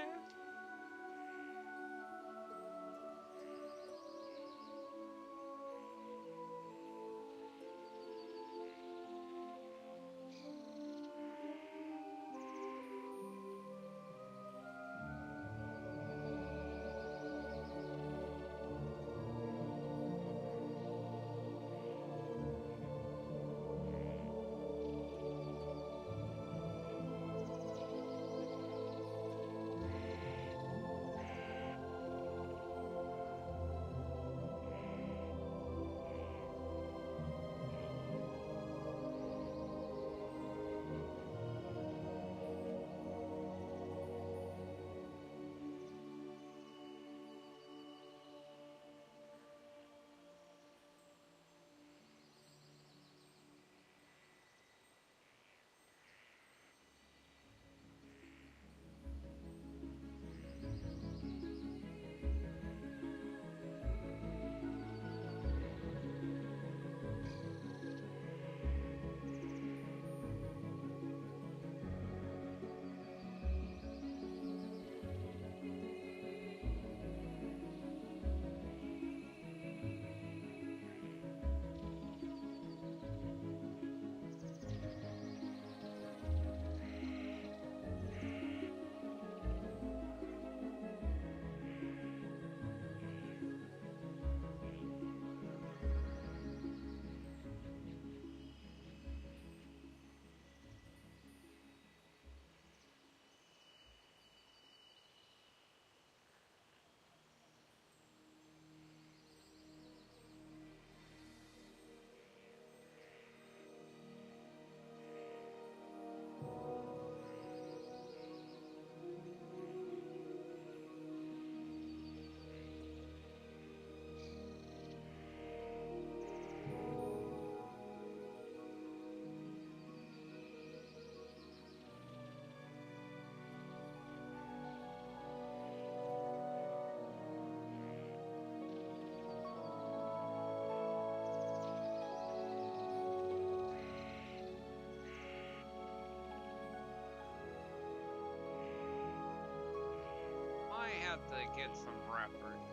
get some reference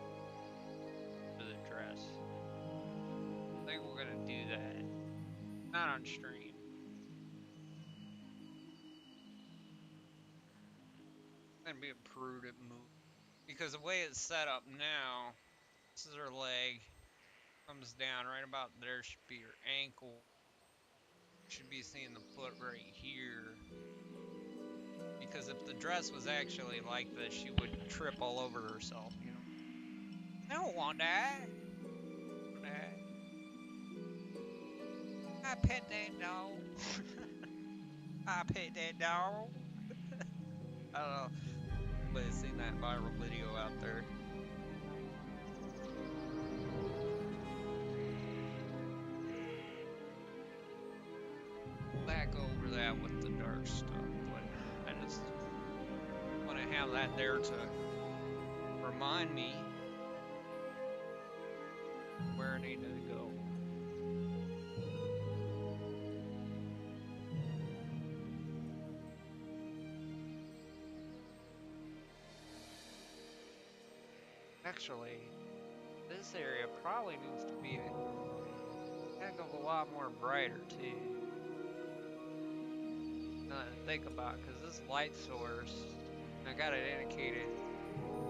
to the dress. I think we're gonna do that. Not on stream. Gonna be a prudent move. Because the way it's set up now, this is her leg. Comes down right about there, should be her ankle. Should be seeing the foot right here. Because if the dress was actually like this, she would trip all over herself, you know. I don't want that. I pet that dog. I pet that dog. I don't know. Somebody's seen that viral video out there. Back over that with the dark stuff, but I just want to have that there to remind me where I need to go. Actually, this area probably needs to be a heck of a lot more brighter too. Now that I think about it, because this light source, I got it indicated,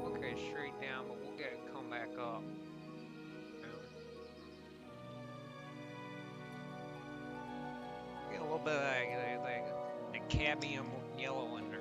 okay, straight down, but we'll get it come back up. Get a little bit of the cadmium yellow in there.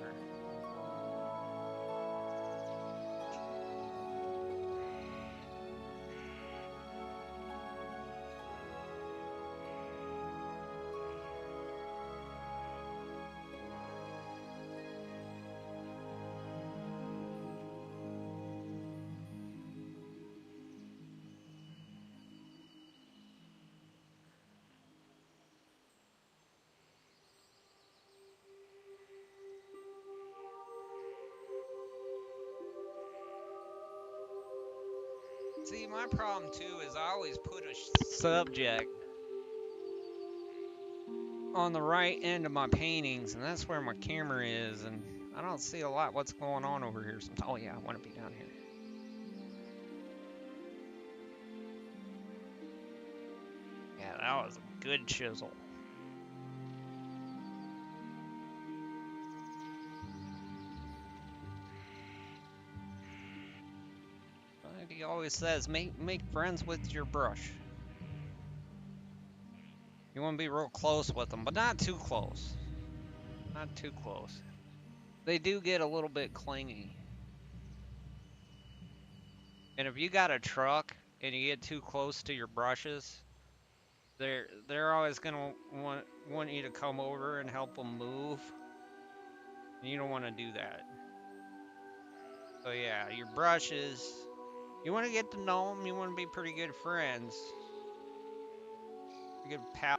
See, my problem too is I always put a subject on the right end of my paintings, and that's where my camera is, and I don't see a lot what's going on over here sometimes. Oh yeah, I want to be down here. Yeah, that was a good chisel. Like he always says, make friends with your brush. You want to be real close with them, but not too close. Not too close. They do get a little bit clingy. And if you got a truck and you get too close to your brushes, they're always gonna want you to come over and help them move. And you don't want to do that. So yeah, your brushes, you want to get to know them. You want to be pretty good friends. Good pal.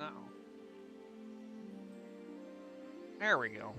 now. There we go.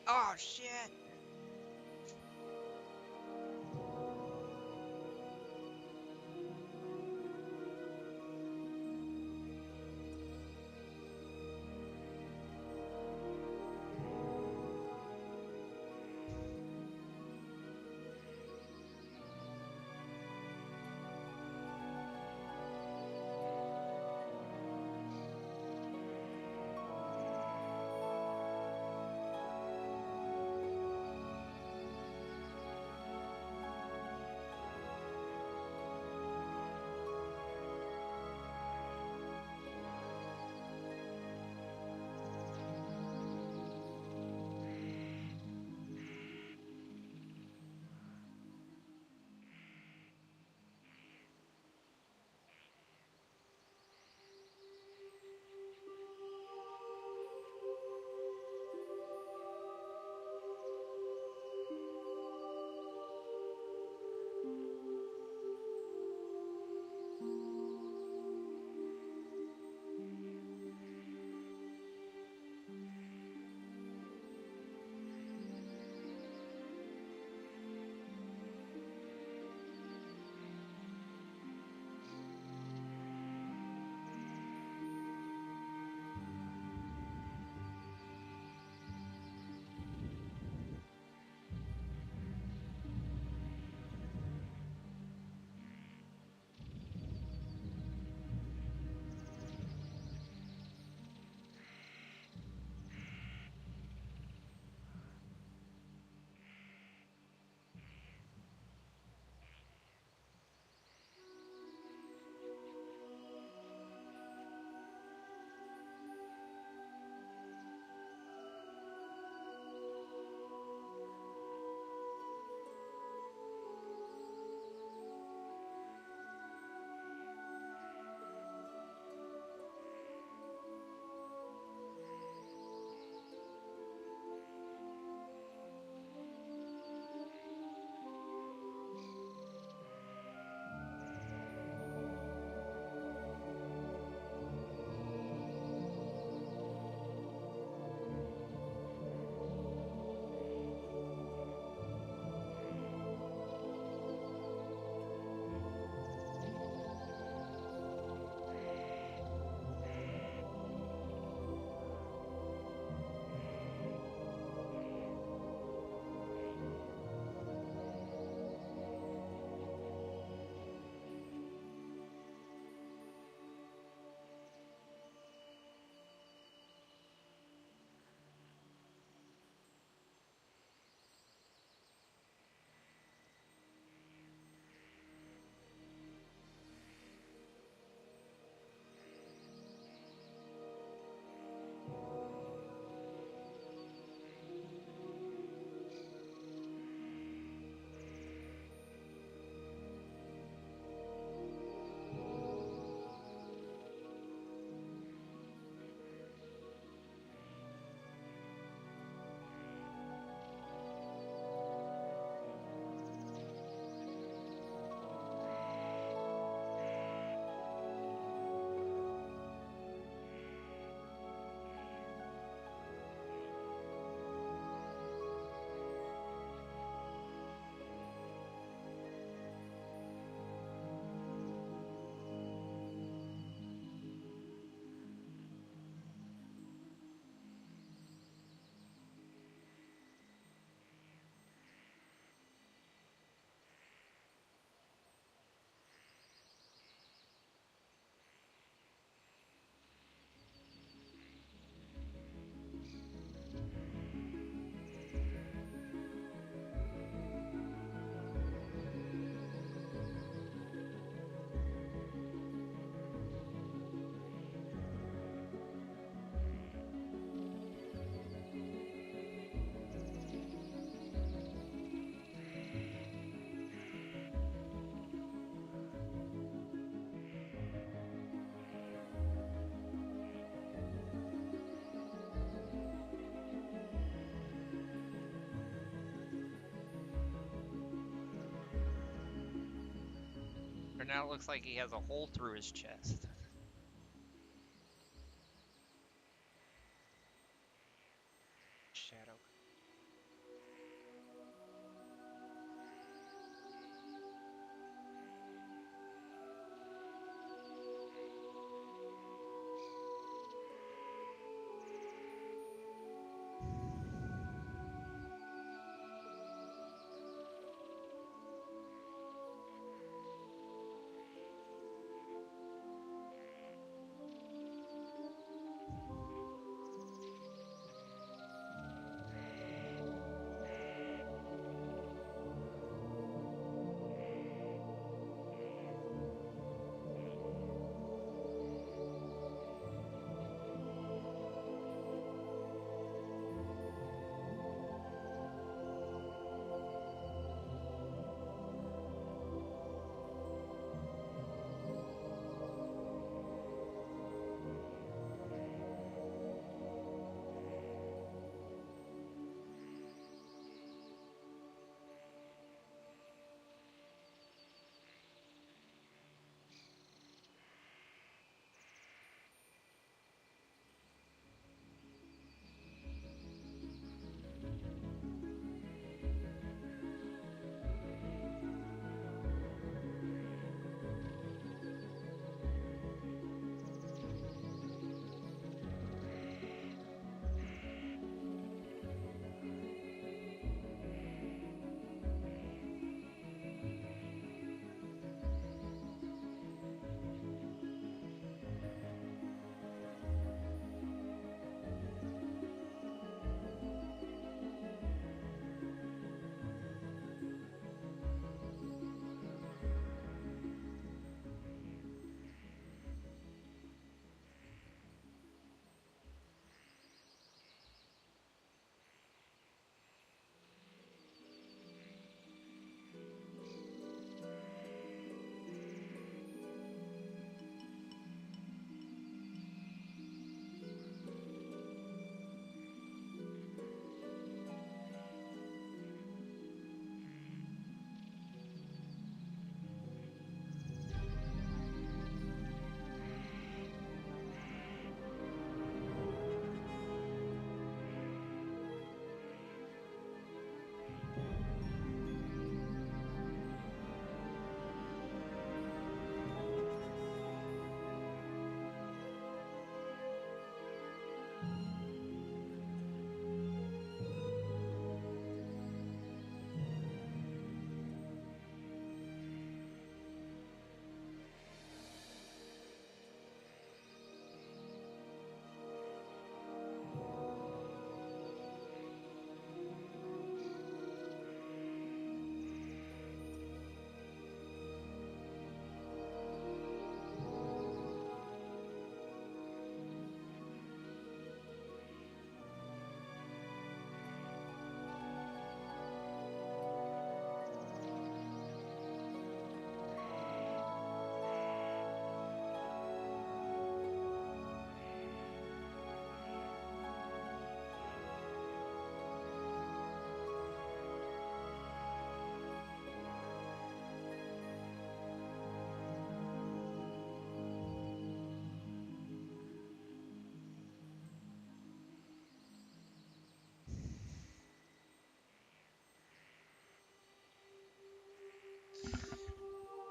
Oh shit! now it looks like he has a hole through his chest. Shadow.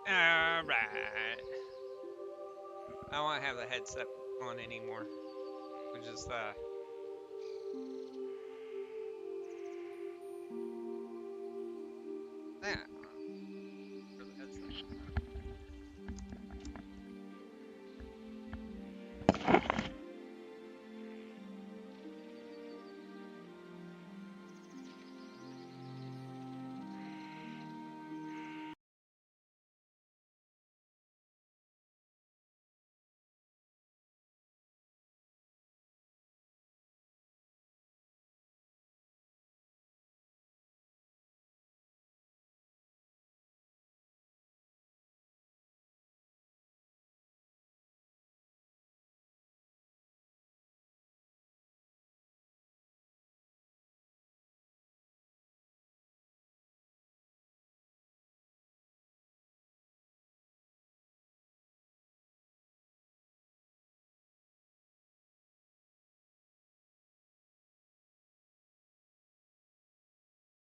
Alright. I won't have the headset on anymore. We'll just, yeah.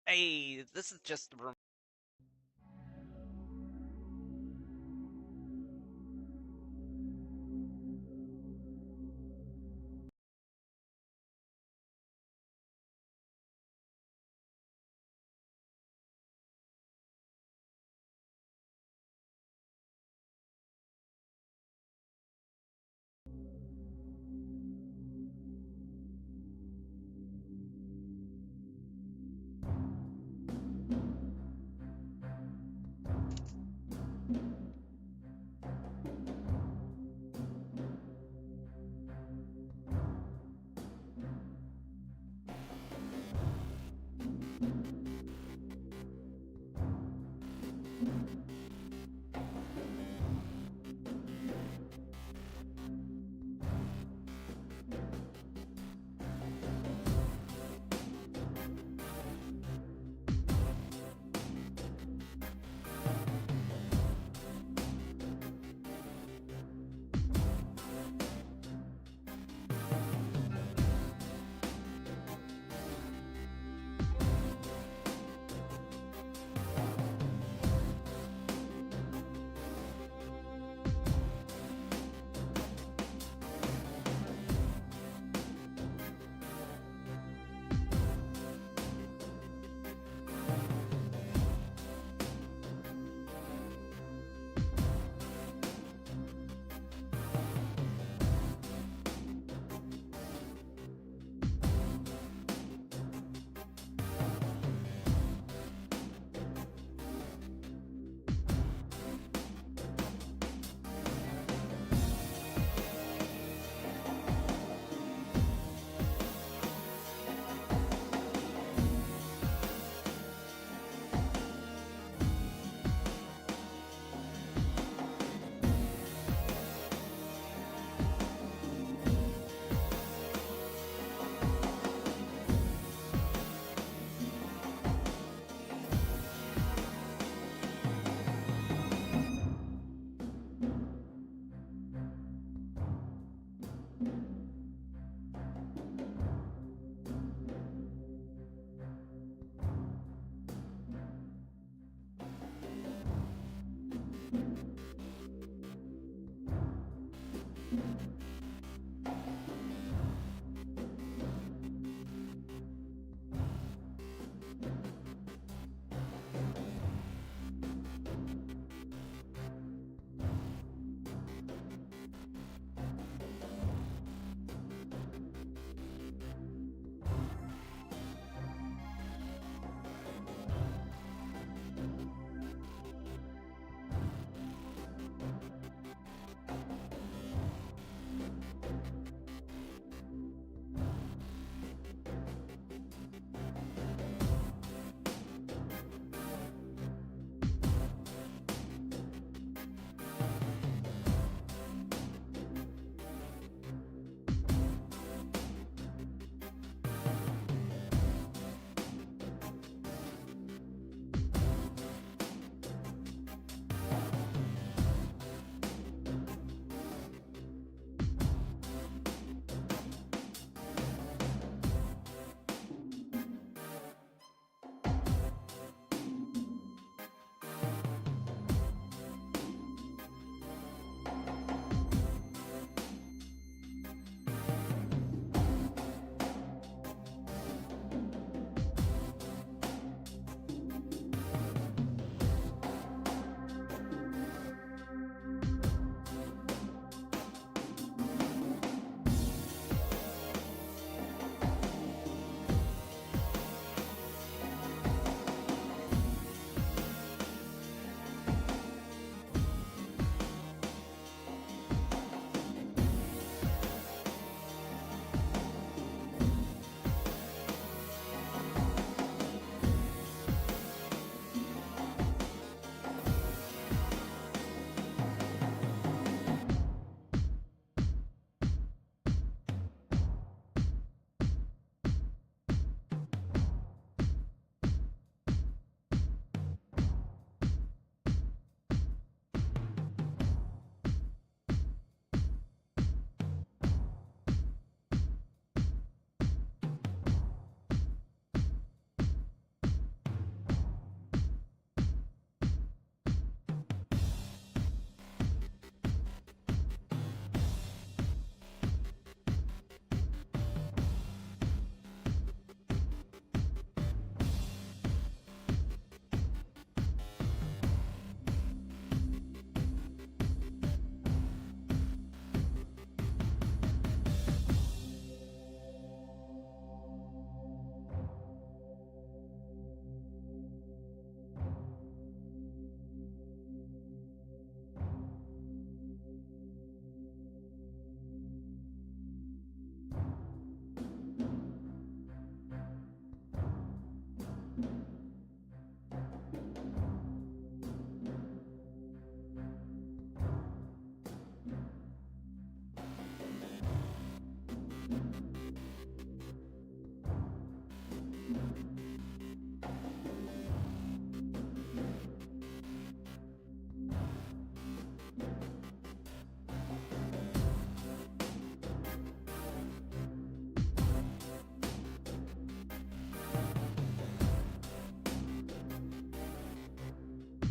Hey, this is just the